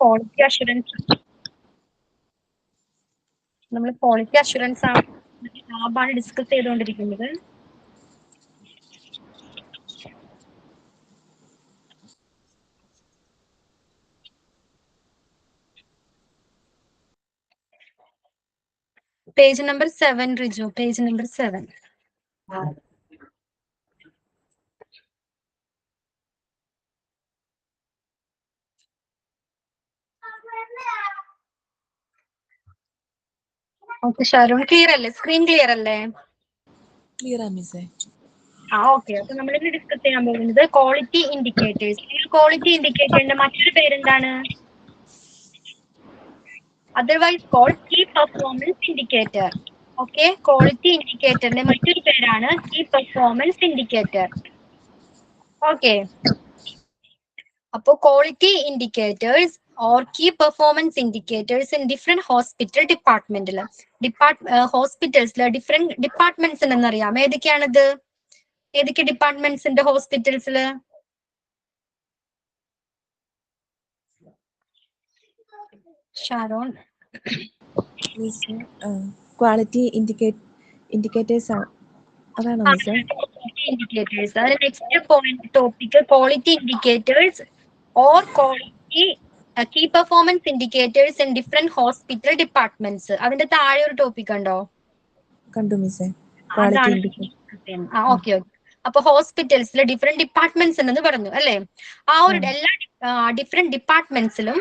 Quality assurance ആണ് ലാബാണ് discuss ചെയ്തുകൊണ്ടിരിക്കുന്നത്. Page number 7 Riju, page number 7. Okay Sharon, clear അല്ലേ? സ്ക്രീൻ ക്ലിയർ അല്ലേ? ക്ലിയർ ആ മിസ്സേ. ഓക്കെ. അപ്പൊ നമ്മളിന്ന് ഡിസ്കസ് ചെയ്യാൻ പോകുന്നത് ക്വാളിറ്റി ഇൻഡിക്കേറ്റേഴ്സ്. ക്വാളിറ്റി ഇൻഡിക്കേറ്ററിന്റെ മറ്റൊരു പേരെന്താണ്? Otherwise called key performance indicator. Okay, quality ഇൻഡിക്കേറ്ററിന്റെ മറ്റൊരു പേരാണ് കീ പെർഫോമൻസ് ഇൻഡിക്കേറ്റർ. ഓക്കെ, അപ്പോൾ quality indicators or key performance indicators in different hospital ഡിപ്പാർട്ട്മെന്റിൽ ഹോസ്പിറ്റൽസിൽ ഡിഫറെന്റ് ഡിപ്പാർട്ട്മെന്റ്സ് എന്നറിയാം. ഏതൊക്കെയാണത്? ഏതൊക്കെ ഡിപ്പാർട്ട്മെന്റ്സ് ഉണ്ട് ഹോസ്പിറ്റൽസിൽ? ഷാരോൺ, മിസ്സേ ക്വാളിറ്റി ഇൻഡിക്കേറ്റേഴ്സ് അതാണോ മിസ്സേ? ഇൻഡിക്കേറ്റേഴ്സ്. അതിന് next point topic quality indicators or quality key performance indicators in different hospital departments. അതിന്റെ താഴെ ഒരു ടോപ്പിക് ഉണ്ടോ? കണ്ടു മിസ്സേ. ഓക്കെ. അപ്പൊ ഹോസ്പിറ്റൽസിലെ ഡിഫറെന്റ് ഡിപ്പാർട്ട്മെന്റ്സ് എന്ന് പറഞ്ഞു അല്ലെ? ആ ഒരു എല്ലാ ഡിഫറെന്റ് ഡിപ്പാർട്ട്മെന്റ്സിലും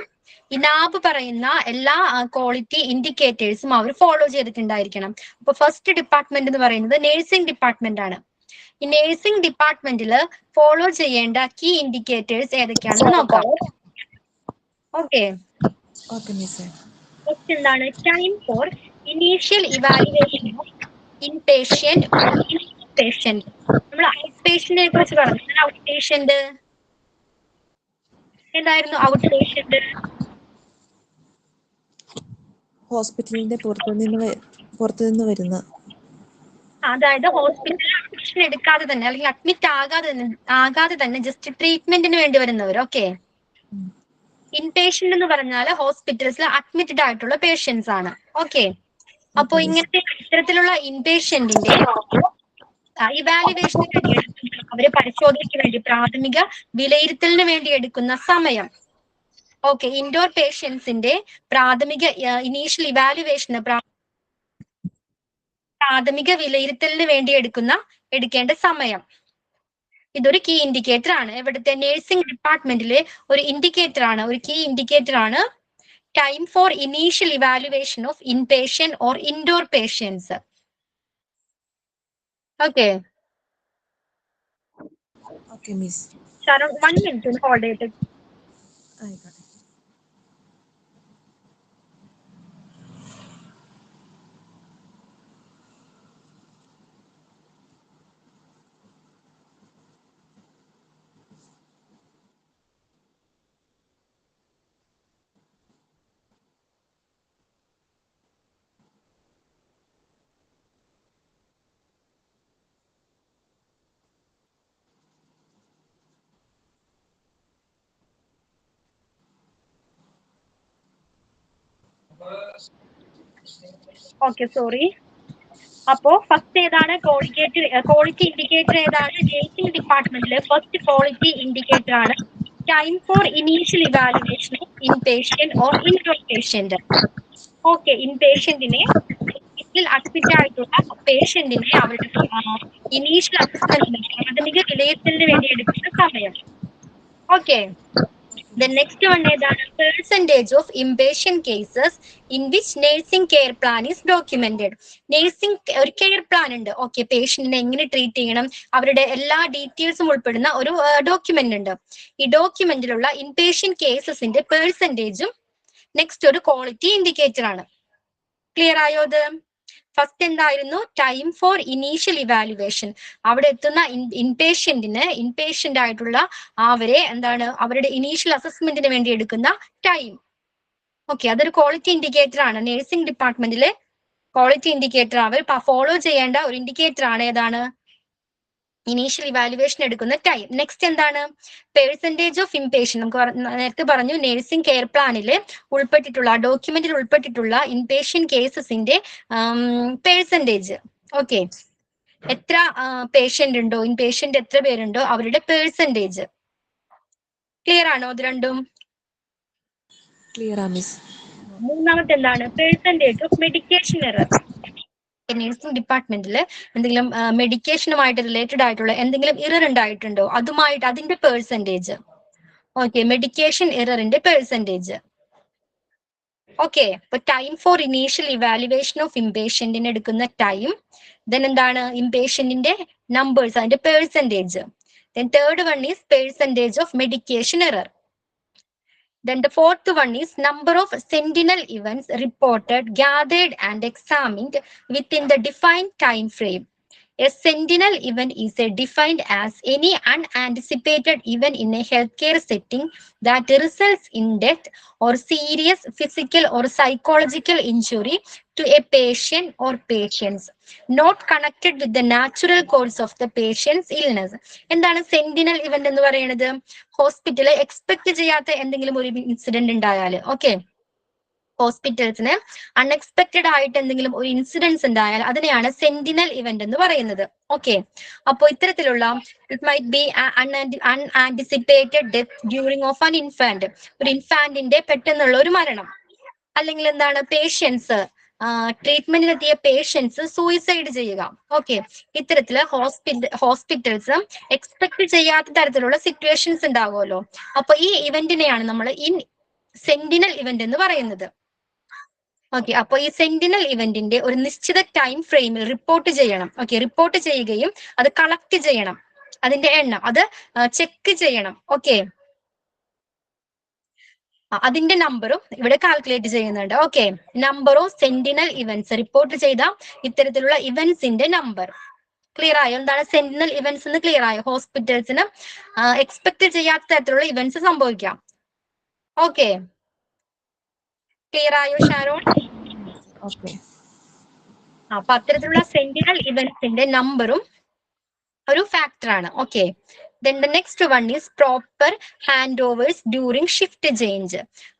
ഇനാബ് പറയുന്ന എല്ലാ ക്വാളിറ്റി ഇൻഡിക്കേറ്റേഴ്സും അവർ ഫോളോ ചെയ്തിട്ടുണ്ടായിരിക്കണം. അപ്പൊ ഫസ്റ്റ് ഡിപ്പാർട്ട്മെന്റ് എന്ന് പറയുന്നത് നഴ്സിംഗ് ഡിപ്പാർട്ട്മെന്റ് ആണ്. ഈ നഴ്സിംഗ് ഡിപ്പാർട്ട്മെന്റിൽ ഫോളോ ചെയ്യേണ്ട കീ ഇൻഡിക്കേറ്റേഴ്സ് ഏതൊക്കെയാണെന്ന് നോക്കാം. ഓക്കെ, ഫസ്റ്റ് എന്താണ്? Time for initial evaluation of inpatient or inpatient. നമ്മൾ ഔട്ട് പേഷ്യന്റിനെ കുറിച്ച് പറഞ്ഞു. ഔട്ട് പേഷ്യന്റ് എന്തായിരുന്നു? ഔട്ട് പേഷ്യന്റ് ഹോസ്പിറ്റലിന്റെ പുറത്തുനിന്ന് വരുന്ന, അതായത് ഹോസ്പിറ്റലിൽ അഡ്മിഷൻ എടുക്കാതെ തന്നെ അല്ലെങ്കിൽ അഡ്മിറ്റ് ആകാതെ തന്നെ ജസ്റ്റ് ട്രീറ്റ്മെന്റിന് വേണ്ടി വരുന്നവർ. ഓക്കെ, ഇൻപേഷ്യന്റ് എന്ന് പറഞ്ഞാൽ ഹോസ്പിറ്റൽസിൽ അഡ്മിറ്റഡ് ആയിട്ടുള്ള പേഷ്യൻസ് ആണ്. ഓക്കെ, അപ്പൊ ഇങ്ങനത്തെ ഇത്തരത്തിലുള്ള ഇൻപേഷ്യന്റിന്റെ ഇവാലുവേഷന് വേണ്ടി അവരെ പരിശോധനയ്ക്ക് വേണ്ടി പ്രാഥമിക വിലയിരുത്തലിന് വേണ്ടി എടുക്കുന്ന സമയം. ഓക്കെ, ഇൻഡോർ പേഷ്യൻസിന്റെ പ്രാഥമിക ഇനീഷ്യൽ ഇവാലുവേഷന് പ്രാഥമിക വിലയിരുത്തലിന് വേണ്ടി എടുക്കേണ്ട സമയം. ഇതൊരു കീ ഇൻഡിക്കേറ്റർ ആണ്. ഇവിടുത്തെ നഴ്സിംഗ് ഡിപ്പാർട്ട്മെന്റിലെ ഒരു ഇൻഡിക്കേറ്റർ ആണ്, ഒരു കീ ഇൻഡിക്കേറ്റർ ആണ് time for initial evaluation of inpatient or indoor patients. Okay, miss. 1 minute hold ചെയ്തിട്ട്. ആയിക്കോട്ടെ. Okay, sorry. അപ്പോ ഫസ്റ്റ് ഏതാണ് ക്വാളിറ്റി ഇൻഡിക്കേറ്റർ? ഏതാണ്? നഴ്സിംഗ് ഡിപ്പാർട്ട്മെന്റിലെ ഫസ്റ്റ് ക്വാളിറ്റി ഇൻഡിക്കേറ്റർ ആണ് time for initial evaluation of inpatient or indoor patient. Okay, ഇൻപേഷ്യന്റിനെ admit ആയിട്ടുള്ള പേഷ്യന്റിനെ അവരുടെ ഇനീഷ്യൽ അസസ്മെന്റിന് പ്രാഥമിക വിലയിരുത്തലിന് വേണ്ടി എടുക്കുന്ന സമയം. ഓക്കെ, the next one ഏതാണ്? Percentage of inpatient cases in which nursing care plan is documented. ഒരു കെയർ പ്ലാൻ ഉണ്ട്. ഓക്കെ, പേഷ്യന്റിനെ എങ്ങനെ ട്രീറ്റ് ചെയ്യണം, അവരുടെ എല്ലാ ഡീറ്റെയിൽസും ഉൾപ്പെടുന്ന ഒരു ഡോക്യുമെന്റ് ഉണ്ട്. ഈ ഡോക്യുമെന്റിലുള്ള ഇൻപേഷ്യന്റ് കേസസിന്റെ പെർസെന്റേജും നെക്സ്റ്റ് ഒരു ക്വാളിറ്റി ഇൻഡിക്കേറ്റർ ആണ്. ക്ലിയർ ആയോ? അത് ഫസ്റ്റ് എന്തായിരുന്നു? Time for initial evaluation. അവിടെ എത്തുന്ന ഇൻപേഷ്യന്റ് ആയിട്ടുള്ള അവരെ അവരുടെ ഇനീഷ്യൽ അസസ്മെന്റിന് വേണ്ടി എടുക്കുന്ന ടൈം. ഓക്കെ, അതൊരു ക്വാളിറ്റി ഇൻഡിക്കേറ്റർ ആണ്. നഴ്സിംഗ് ഡിപ്പാർട്ട്മെന്റിലെ ക്വാളിറ്റി ഇൻഡിക്കേറ്റർ അവർ ഫോളോ ചെയ്യേണ്ട ഒരു ഇൻഡിക്കേറ്റർ ആണ്. ഏതാണ്? ഇനീഷ്യൽ ഇവാലുവേഷൻ എടുക്കുന്ന ടൈം. നെക്സ്റ്റ് എന്താണ്? Percentage of impatient. നമുക്ക് നേരത്തെ പറഞ്ഞു നേഴ്സിംഗ് കെയർ പ്ലാനിൽ ഉൾപ്പെട്ടിട്ടുള്ള ഡോക്യുമെന്റിൽ ഉൾപ്പെട്ടിട്ടുള്ള ഇൻപേഷ്യൻ കേസസിന്റെ പെർസെന്റേജ്. ഓക്കെ, എത്ര പേഷ്യന്റ് ഉണ്ടോ, ഇൻപേഷ്യന്റ് എത്ര പേരുണ്ടോ അവരുടെ പെർസെന്റേജ്. ക്ലിയർ ആണോ ഇത് രണ്ടും? ക്ലിയർ ആ മിസ്. മൂന്നാമത്തെ എന്താണ്? Percentage of medication error. Nursing ഡിപ്പാർട്ട്മെന്റിൽ എന്തെങ്കിലും മെഡിക്കേഷനുമായിട്ട് റിലേറ്റഡ് ആയിട്ടുള്ള എന്തെങ്കിലും ഇറർ ഉണ്ടായിട്ടുണ്ടോ, അതുമായിട്ട് അതിന്റെ പെർസെന്റേജ്. ഓക്കെ, മെഡിക്കേഷൻ എററിന്റെ പെർസെന്റേജ്. ഓക്കെ, അപ്പൊ time for initial evaluation of ഇംപേഷ്യന്റിന് എടുക്കുന്ന ടൈം, ദെൻ എന്താണ് ഇംപേഷ്യന്റിന്റെ നമ്പേഴ്സ്, അതിന്റെ percentage. Then third one is percentage of medication error. Then the fourth one is number of sentinel events reported, gathered and examined within the defined time frame. A sentinel event is defined as any unanticipated event in a healthcare setting that results in death or serious physical or psychological injury to a patient or patients, not connected with the natural course of the patient's illness. എന്താണ് sentinel event എന്ന് പറയുന്നത്? ഹോസ്പിറ്റലിൽ expect ചെയ്യാത്ത എന്തെങ്കിലും ഒരു incident ഉണ്ടായാൽ, okay, ഹോസ്പിറ്റൽസിന് unexpected ആയിട്ട് എന്തെങ്കിലും ഒരു ഇൻസിഡൻസ് ഉണ്ടായാൽ അതിനെയാണ് സെന്റിനൽ ഇവന്റ് എന്ന് പറയുന്നത്. ഓക്കെ, അപ്പോ ഇത്തരത്തിലുള്ള it might be unanticipated death during of an infant, ഒരു ഇൻഫാന്റിന്റെ പെട്ടെന്നുള്ള ഒരു മരണം, അല്ലെങ്കിൽ എന്താണ് പേഷ്യൻസ് ട്രീറ്റ്മെന്റിലെത്തിയ പേഷ്യൻസ് സൂയിസൈഡ് ചെയ്യുക. ഓക്കെ, ഇത്തരത്തില് ഹോസ്പിറ്റൽസ് എക്സ്പെക്ട് ചെയ്യാത്ത തരത്തിലുള്ള സിറ്റുവേഷൻസ് ഉണ്ടാകുമല്ലോ. അപ്പൊ ഈ ഇവന്റിനെയാണ് നമ്മൾ സെന്റിനൽ ഇവന്റ് എന്ന് പറയുന്നത്. ഓക്കെ, അപ്പൊ ഈ സെന്റിനൽ ഇവന്റിന്റെ ഒരു നിശ്ചിത ടൈം ഫ്രെയിമിൽ റിപ്പോർട്ട് ചെയ്യണം. ഓക്കെ, റിപ്പോർട്ട് ചെയ്യുകയും അത് കളക്ട് ചെയ്യണം, അതിന്റെ എണ്ണം അത് ചെക്ക് ചെയ്യണം. ഓക്കെ, അതിന്റെ നമ്പറും ഇവിടെ കാൽക്കുലേറ്റ് ചെയ്യുന്നുണ്ട്. Okay, number of sentinel events, report ചെയ്ത ഇത്തരത്തിലുള്ള ഇവന്റ്സിന്റെ നമ്പർ. ക്ലിയർ ആയോ? എന്താണ് സെന്റിനൽ ഇവന്റ്സ് എന്ന് ക്ലിയർ ആയോ? ഹോസ്പിറ്റൽസിന് എക്സ്പെക്ട് ചെയ്യാത്ത തരത്തിലുള്ള ഇവന്റ്സ് സംഭവിക്കാം. ഓക്കെ, ക്ലിയർ ആയോ ഷാരോൺ? ഓക്കെ. അപ്പൊ അത്തരത്തിലുള്ള സെന്റിനൽ ഇവന്റ്സിന്റെ നമ്പറും ഒരു ഫാക്ടർ ആണ്. Okay, then the next one is proper handovers during shift change.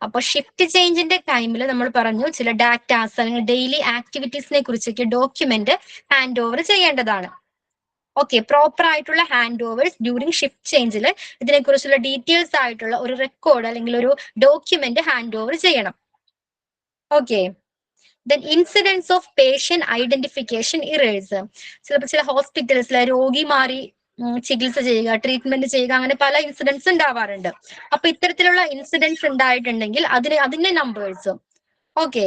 അപ്പൊ ഷിഫ്റ്റ് ചേഞ്ചിന്റെ ടൈമിൽ നമ്മൾ പറഞ്ഞു ചില ഡാറ്റാസ് അല്ലെങ്കിൽ ഡെയിലി ആക്ടിവിറ്റീസിനെ കുറിച്ചൊക്കെ ഡോക്യുമെന്റ് ഹാൻഡ് ഓവർ ചെയ്യേണ്ടതാണ്. ഓക്കെ, പ്രോപ്പർ ആയിട്ടുള്ള ഹാൻഡ് ഓവേഴ്സ് ഡ്യൂറിങ് ഷിഫ്റ്റ് ചേഞ്ചിൽ ഇതിനെക്കുറിച്ചുള്ള ഡീറ്റെയിൽസ് ആയിട്ടുള്ള ഒരു റെക്കോർഡ് അല്ലെങ്കിൽ ഒരു ഡോക്യുമെന്റ് ഹാൻഡ് ഓവർ ചെയ്യണം. Okay, then incidents of patient identification errors. ചിലപ്പോൾ ചില ഹോസ്പിറ്റൽസിലെ രോഗി മാറി ചികിത്സ ചെയ്യുക, ട്രീറ്റ്മെന്റ് ചെയ്യുക, അങ്ങനെ പല ഇൻസിഡൻസ് ഉണ്ടാവാറുണ്ട്. അപ്പൊ ഇത്തരത്തിലുള്ള ഇൻസിഡൻസ് ഉണ്ടായിട്ടുണ്ടെങ്കിൽ അതിന്റെ നമ്പേഴ്സും. Okay,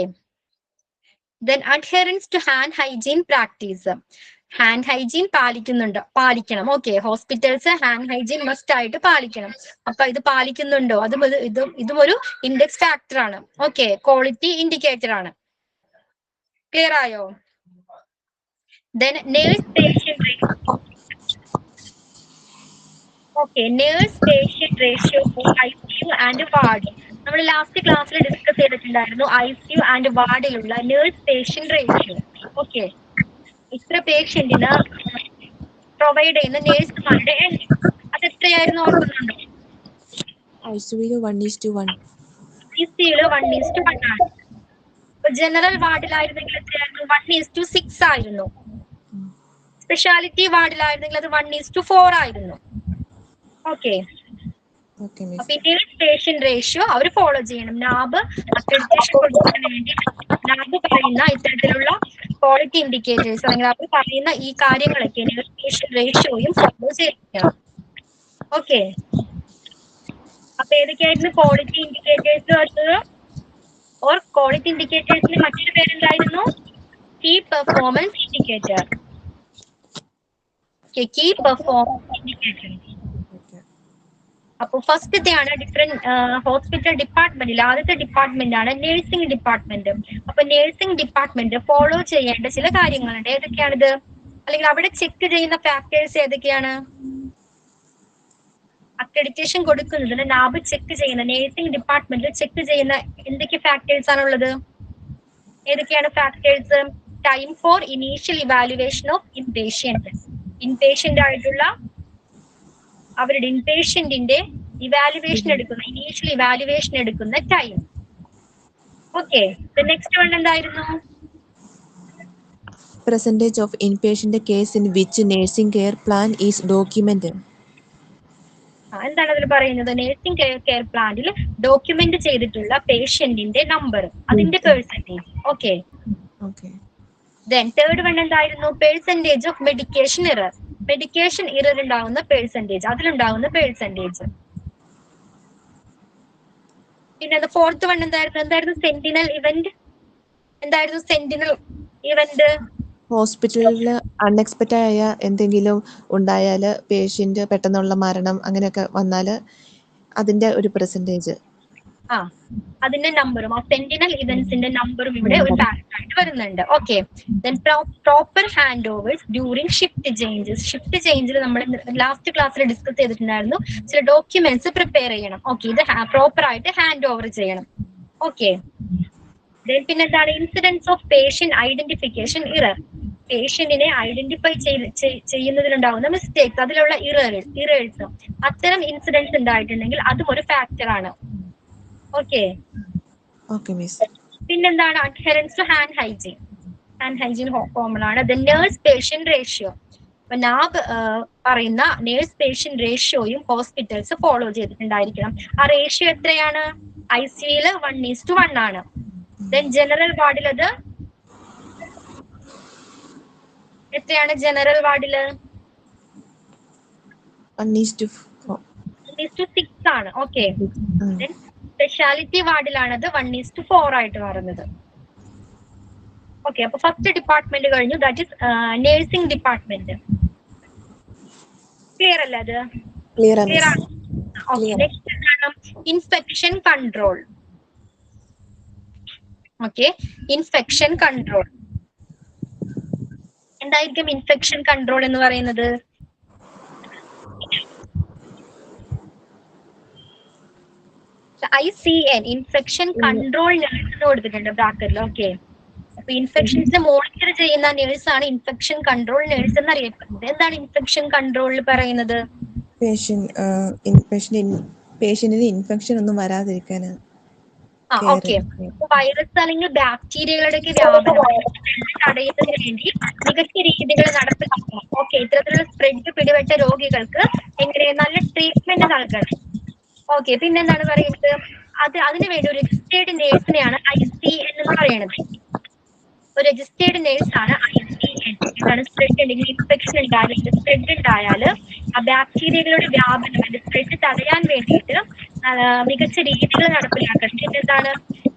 then adherence to hand hygiene practice. Hand hygiene പാലിക്കണം. Okay, hospitals hand hygiene must ആയിട്ട് പാലിക്കണം. അപ്പൊ ഇത് പാലിക്കുന്നുണ്ടോ, ഇതും ഒരു ഇൻഡെക്സ് ഫാക്ടർ ആണ്. ഓക്കെ, ക്വാളിറ്റി ഇൻഡിക്കേറ്റർ ആണ്. ക്ലിയർ ആയോ? Then nurse patient ratio. Okay, nurse patient ratio for ICU and ward. നമ്മൾ ലാസ്റ്റ് ക്ലാസ്സിൽ ഡിസ്കസ് ചെയ്തിട്ടുണ്ടായിരുന്നു ICU ആൻഡ് വാർഡിലുള്ള നേഴ്സ് പേഷ്യന്റ് റേഷ്യോ. ഓക്കെ, ഇത്ര പേഷ്യന്റിന് പ്രൊവൈഡ് ചെയ്യുന്ന നേഴ്സുമാരുടെ എണ്ണം അത് എത്രയായിരുന്നു ഓർക്കുന്നുണ്ടോ? ICU 1:1. ICU 1:1 ആണ്. ജനറൽ വാർഡിലായിരുന്നെങ്കിൽ എത്രയായിരുന്നു? 1:6 ആയിരുന്നു. സ്പെഷ്യാലിറ്റി വാർഡിലായിരുന്നെങ്കിൽ അത് 1:4 ആയിരുന്നു. ഓക്കെ, അപ്പൊ നേഴ്സ് പേഷ്യന്റ് റേഷ്യോ അവർ ഫോളോ ചെയ്യണം. നാബ് അക്രഡിറ്റേഷൻ കൊടുക്കുന്നതിന് വേണ്ടി നാബ് പറയുന്ന ഇത്തരത്തിലുള്ള ക്വാളിറ്റി ഇൻഡിക്കേറ്റേഴ്സ് അല്ലെങ്കിൽ അവർ പറയുന്ന ഈ കാര്യങ്ങളൊക്കെ നേഴ്സ് പേഷ്യന്റ് റേഷ്യോയും ഫോളോ ചെയ്യണം. ഓക്കെ, അപ്പൊ ഏതൊക്കെയായിരുന്നു ക്വാളിറ്റി ഇൻഡിക്കേറ്റേഴ്സ് വരുന്നത്? ഓർ ക്വാളിറ്റി ഇൻഡിക്കേറ്റേഴ്സിന് മറ്റൊരു പേരെന്തായിരുന്നു? Key performance indicator. Key performance indicator. അപ്പൊ ഫസ്റ്റത്തെയാണ് ഡിഫറെന്റ് ഹോസ്പിറ്റൽ ഡിപ്പാർട്ട്മെന്റിൽ ആദ്യത്തെ ഡിപ്പാർട്ട്മെന്റ് ആണ് നഴ്സിംഗ് ഡിപ്പാർട്ട്മെന്റ്. അപ്പൊ നഴ്സിംഗ് ഡിപ്പാർട്ട്മെന്റ് ഫോളോ ചെയ്യേണ്ട ചില കാര്യങ്ങളുണ്ട്. ഏതൊക്കെയാണിത്? അല്ലെങ്കിൽ അവിടെ ചെക്ക് ചെയ്യുന്ന ഫാക്ടേഴ്സ് ഏതൊക്കെയാണ്? അക്രഡിറ്റേഷൻ കൊടുക്കുന്നതിന് നാബ് ചെക്ക് ചെയ്യുന്ന നഴ്സിംഗ് ഡിപ്പാർട്ട്മെന്റിൽ ചെക്ക് ചെയ്യുന്ന എന്തൊക്കെ ഫാക്ടേഴ്സ് ആണുള്ളത്? ഏതൊക്കെയാണ് factors? Time for initial evaluation of inpatient. Inpatient ആയിട്ടുള്ള അവരുടെ ഇൻപേഷ്യന്റിന്റെ ഇവാലുവേഷൻ എടുക്കുന്ന ഇനീഷ്യൽ ഇവാലുവേഷൻ എടുക്കുന്ന ടൈം. ഓക്കെ, നെക്സ്റ്റ് വൺ എന്തായിരുന്നു? Percentage of inpatient case in which nursing care plan is documented. എന്താണ് അതിൽ പറയുന്നത്? നേഴ്സിംഗ് കെയർ പ്ലാനിൽ ഡോക്യുമെന്റ് ചെയ്തിട്ടുള്ള പേഷ്യന്റിന്റെ നമ്പർ, അതിന്റെ percentage. Okay, then third one എന്തായിരുന്നു? Percentage of medication error. Medication error ഉണ്ടാകുന്ന പെർസെന്റേജ്, അതിലുണ്ടാകുന്ന പെർസെന്റേജ്. പിന്നെ ഫോർത്ത് വൺ എന്തായിരുന്നു? Sentinel event. എന്തായിരുന്നു സെന്റിനൽ ഇവന്റ്? ഹോസ്പിറ്റലിൽ അൺഎക്സ്പെക്റ്റഡ് ആയ എന്തെങ്കിലും ഉണ്ടായാൽ, പേഷ്യന്റ് പെട്ടെന്നുള്ള മരണം അങ്ങനെയൊക്കെ വന്നാൽ അതിന്റെ ഒരു പെർസെന്റേജ്, അതിന്റെ നമ്പറും, ആ സെന്റിനൽ ഇവന്റ്സിന്റെ നമ്പറും ഇവിടെ ഒരു ഫാക്ടർ ആയിട്ട് വരുന്നുണ്ട്. Okay, then proper hand overs during shift changes. Shift ചേഞ്ചിൽ നമ്മൾ ലാസ്റ്റ് ക്ലാസ്സിൽ ഡിസ്കസ് ചെയ്തിട്ടുണ്ടായിരുന്നു, ചില ഡോക്യുമെന്റ്സ് പ്രിപ്പയർ ചെയ്യണം. ഓക്കെ, ഇത് പ്രോപ്പർ ആയിട്ട് ഹാൻഡ് ഓവർ ചെയ്യണം. ഓക്കെ, പിന്നെ എന്താണ്? Incidence of patient identification error. പേഷ്യന്റിനെ ഐഡന്റിഫൈ ചെയ്യുന്നതിലുണ്ടാകുന്ന മിസ്റ്റേക്സ്, അതിലുള്ള ഇറേഴ്സ്, അത്തരം ഇൻസിഡൻസ് ഉണ്ടായിട്ടുണ്ടെങ്കിൽ അതും ഒരു ഫാക്ടർ ആണ്. ഓക്കെ, പിന്നെന്താണ്? Adherence to hand hygiene. Hand hygiene common ആണ്. Then nurse patient ratio. അപ്പൊ നാബ് പറയുന്ന നേഴ്സ് പേഷ്യന്റ് റേഷ്യോയും ഹോസ്പിറ്റൽസ് ഫോളോ ചെയ്തിട്ടുണ്ടായിരിക്കണം. ആ റേഷ്യോ എത്രയാണ്? ICUല് 1:1 ആണ്. ദെൻ ജനറൽ വാർഡിൽ അത് എത്രയാണ്? ജനറൽ വാർഡില് 1:6 ആണ്. ഓക്കെ, സ്പെഷ്യാലിറ്റി വാർഡിലാണത് 1:4 ആയിട്ട് മാറുന്നത്. ഓക്കെ, അപ്പൊ ഫസ്റ്റ് ഡിപ്പാർട്ട്മെന്റ് കഴിഞ്ഞു, that is nursing department. Clear അല്ലേ? അത് ക്ലിയർ ആണ്. ഓക്കെ, നെക്സ്റ്റ് എന്താണ്? Infection control. Okay, infection control എന്തായിരിക്കും? ഇൻഫെക്ഷൻ കൺട്രോൾ എന്ന് പറയുന്നത് ICN, ഇൻഫെക്ഷൻ കൺട്രോൾ നേഴ്സ് കൊടുത്തിട്ടുണ്ട് ബ്രാക്കറ്റിൽ. ഓക്കെ, അപ്പൊ ഇൻഫെക്ഷൻസിനെ മോണിറ്റർ ചെയ്യുന്ന നേഴ്സാണ് ഇൻഫെക്ഷൻ കൺട്രോൾ നേഴ്സ് എന്നറിയപ്പെടുന്നത്. എന്താണ് ഇൻഫെക്ഷൻ കൺട്രോളിൽ പറയുന്നത്? പേഷ്യന്റിന് ഇൻഫെക്ഷൻ ഒന്നും വരാതിരിക്കാൻ, ഓക്കെ, വൈറസ് അല്ലെങ്കിൽ ബാക്ടീരിയകളുടെ വ്യാപനം തടയുന്നതിന് വേണ്ടി മികച്ച രീതികൾ നടപ്പിലാക്കണം. ഓക്കെ, ഇത്തരത്തിലുള്ള സ്പ്രെഡ് പിടിപെട്ട രോഗികൾക്ക് എങ്ങനെ നല്ല ട്രീറ്റ്മെന്റ് നൽകണം. ഓക്കെ, പിന്നെന്താണ് പറയുന്നത്? അതിനുവേണ്ടി ഒരു രജിസ്റ്റേർഡ് നേഴ്സിനെയാണ് ICN എന്ന് പറയുന്നത്. ഒരു രജിസ്റ്റേർഡ് നേഴ്സാണ് ICN. എന്താണ്? സ്പ്രെഡ് അല്ലെങ്കിൽ ഇൻഫെക്ഷൻ ഉണ്ടായാൽ, സ്പ്രെഡ് ഉണ്ടായാൽ ആ ബാക്ടീരിയകളുടെ വ്യാപനം, സ്പ്രെഡ് തടയാൻ വേണ്ടിയിട്ട് മികച്ച രീതികൾ നടപ്പിലാക്കണം. പിന്നെന്താണ്?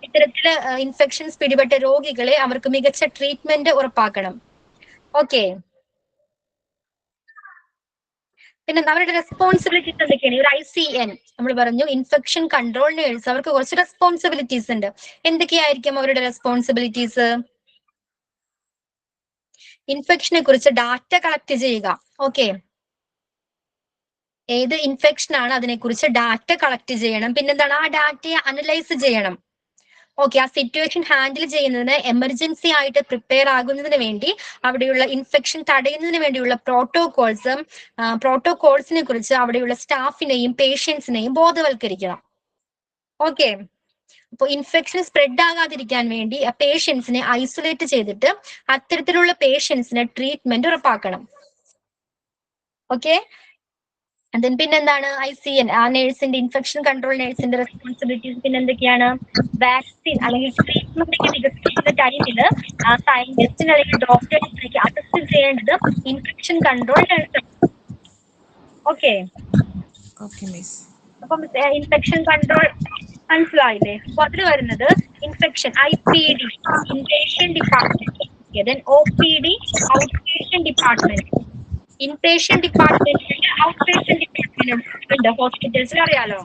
ഇത്തരത്തില് ഇൻഫെക്ഷൻസ് പിടിപെട്ട രോഗികളെ അവർക്ക് മികച്ച ട്രീറ്റ്മെന്റ് ഉറപ്പാക്കണം. ഓക്കെ, പിന്നെ അവരുടെ റെസ്പോൺസിബിലിറ്റീസ് എന്തൊക്കെയാണ്? ഒരു ICN നമ്മൾ പറഞ്ഞു ഇൻഫെക്ഷൻ കൺട്രോൾ നേഴ്സ്, അവർക്ക് കുറച്ച് റെസ്പോൺസിബിലിറ്റീസ് ഉണ്ട്. എന്തൊക്കെയായിരിക്കും അവരുടെ റെസ്പോൺസിബിലിറ്റീസ്? ഇൻഫെക്ഷനെ കുറിച്ച് ഡാറ്റ കളക്ട് ചെയ്യുക. ഓക്കെ, ഏത് ഇൻഫെക്ഷൻ ആണ് അതിനെക്കുറിച്ച് ഡാറ്റ കളക്ട് ചെയ്യണം. പിന്നെന്താണ്? ആ ഡാറ്റയെ അനലൈസ് ചെയ്യണം. ഓക്കെ, ആ സിറ്റുവേഷൻ ഹാൻഡിൽ ചെയ്യുന്നതിന്, എമർജൻസി ആയിട്ട് പ്രിപ്പയർ ആകുന്നതിന് വേണ്ടി, അവിടെയുള്ള ഇൻഫെക്ഷൻ തടയുന്നതിന് വേണ്ടിയുള്ള പ്രോട്ടോകോൾസിനെ കുറിച്ച് അവിടെയുള്ള സ്റ്റാഫിനെയും പേഷ്യൻസിനെയും ബോധവൽക്കരിക്കണം. ഓക്കെ, അപ്പോൾ ഇൻഫെക്ഷൻ സ്പ്രെഡ് ആകാതിരിക്കാൻ വേണ്ടി ആ പേഷ്യൻസിനെ ഐസൊലേറ്റ് ചെയ്തിട്ട് അത്തരത്തിലുള്ള പേഷ്യൻസിന് ട്രീറ്റ്മെന്റ് ഉറപ്പാക്കണം. ഓക്കെ, പിന്നെന്താണ്? ICN ആ നേഴ്സിന്റെ, ഇൻഫെക്ഷൻ കൺട്രോൾ നേഴ്സിന്റെ റെസ്പോൺസിബിലിറ്റീസ് പിന്നെ എന്തൊക്കെയാണ്? വാക്സിൻ അല്ലെങ്കിൽ ട്രീറ്റ്മെന്റ് വികസിപ്പിക്കുന്ന ടൈമില് സയന്റിസ്റ്റിന് അല്ലെങ്കിൽ ഡോക്ടേഴ്സിനേക്ക് അസിസ്റ്റ് ചെയ്യേണ്ടത് ഇൻഫെക്ഷൻ കൺട്രോൾ നേഴ്സാണ്. ഓക്കെ, അപ്പം ഇൻഫെക്ഷൻ കൺട്രോൾ മനസ്സിലായില്ലേ? അപ്പൊ അതിൽ വരുന്നത് infection IPD, inpatient department. Then OPD, out patient department. Inpatient ഡിപ്പാർട്ട്മെന്റിൽ ഔട്ട് പേഷ്യന്റ് ഡിപ്പാർട്ട്മെന്റ് ഉണ്ട്. ഹോസ്പിറ്റൽസിൽ അറിയാലോ,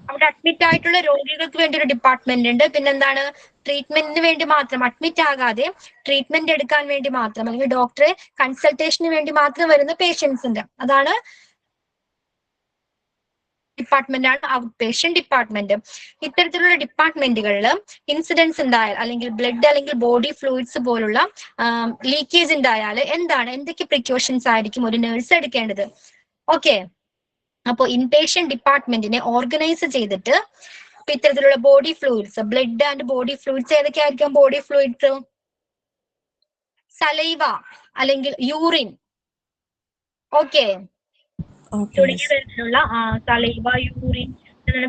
അവിടെ അഡ്മിറ്റ് ആയിട്ടുള്ള രോഗികൾക്ക് വേണ്ടി ഒരു ഡിപ്പാർട്ട്മെന്റ് ഉണ്ട്. പിന്നെന്താണ്? ട്രീറ്റ്മെന്റിന് വേണ്ടി മാത്രം, അഡ്മിറ്റ് ആകാതെ ട്രീറ്റ്മെന്റ് എടുക്കാൻ വേണ്ടി മാത്രം, അല്ലെങ്കിൽ ഡോക്ടറെ കൺസൾട്ടേഷന് വേണ്ടി മാത്രം വരുന്ന പേഷ്യൻസ് ഉണ്ട്. അതാണ് ഡിപ്പാർട്ട്മെന്റ് ആണ് ഔട്ട് പേഷ്യന്റ് ഡിപ്പാർട്ട്മെന്റ്. ഇത്തരത്തിലുള്ള ഡിപ്പാർട്ട്മെന്റുകളിൽ ഇൻസിഡൻസ് ഉണ്ടായാൽ അല്ലെങ്കിൽ ബ്ലഡ് അല്ലെങ്കിൽ ബോഡി ഫ്ലൂയിഡ്സ് പോലുള്ള ലീക്കേജ് ഉണ്ടായാൽ എന്തൊക്കെ പ്രിക്കോഷൻസ് ആയിരിക്കും ഒരു നഴ്സ് എടുക്കേണ്ടത്? ഓക്കെ, അപ്പോൾ ഇൻപേഷ്യന്റ് ഡിപ്പാർട്ട്മെന്റിനെ ഓർഗനൈസ് ചെയ്തിട്ട് ഇത്തരത്തിലുള്ള body fluids, blood and body fluids ഏതൊക്കെയായിരിക്കും? ബോഡി ഫ്ലൂയിഡ്സ് സലൈവ അല്ലെങ്കിൽ യൂറിൻ, ഓക്കെ, തുടങ്ങിയ തരത്തിലുള്ള സലൈവ, യൂറിൻ,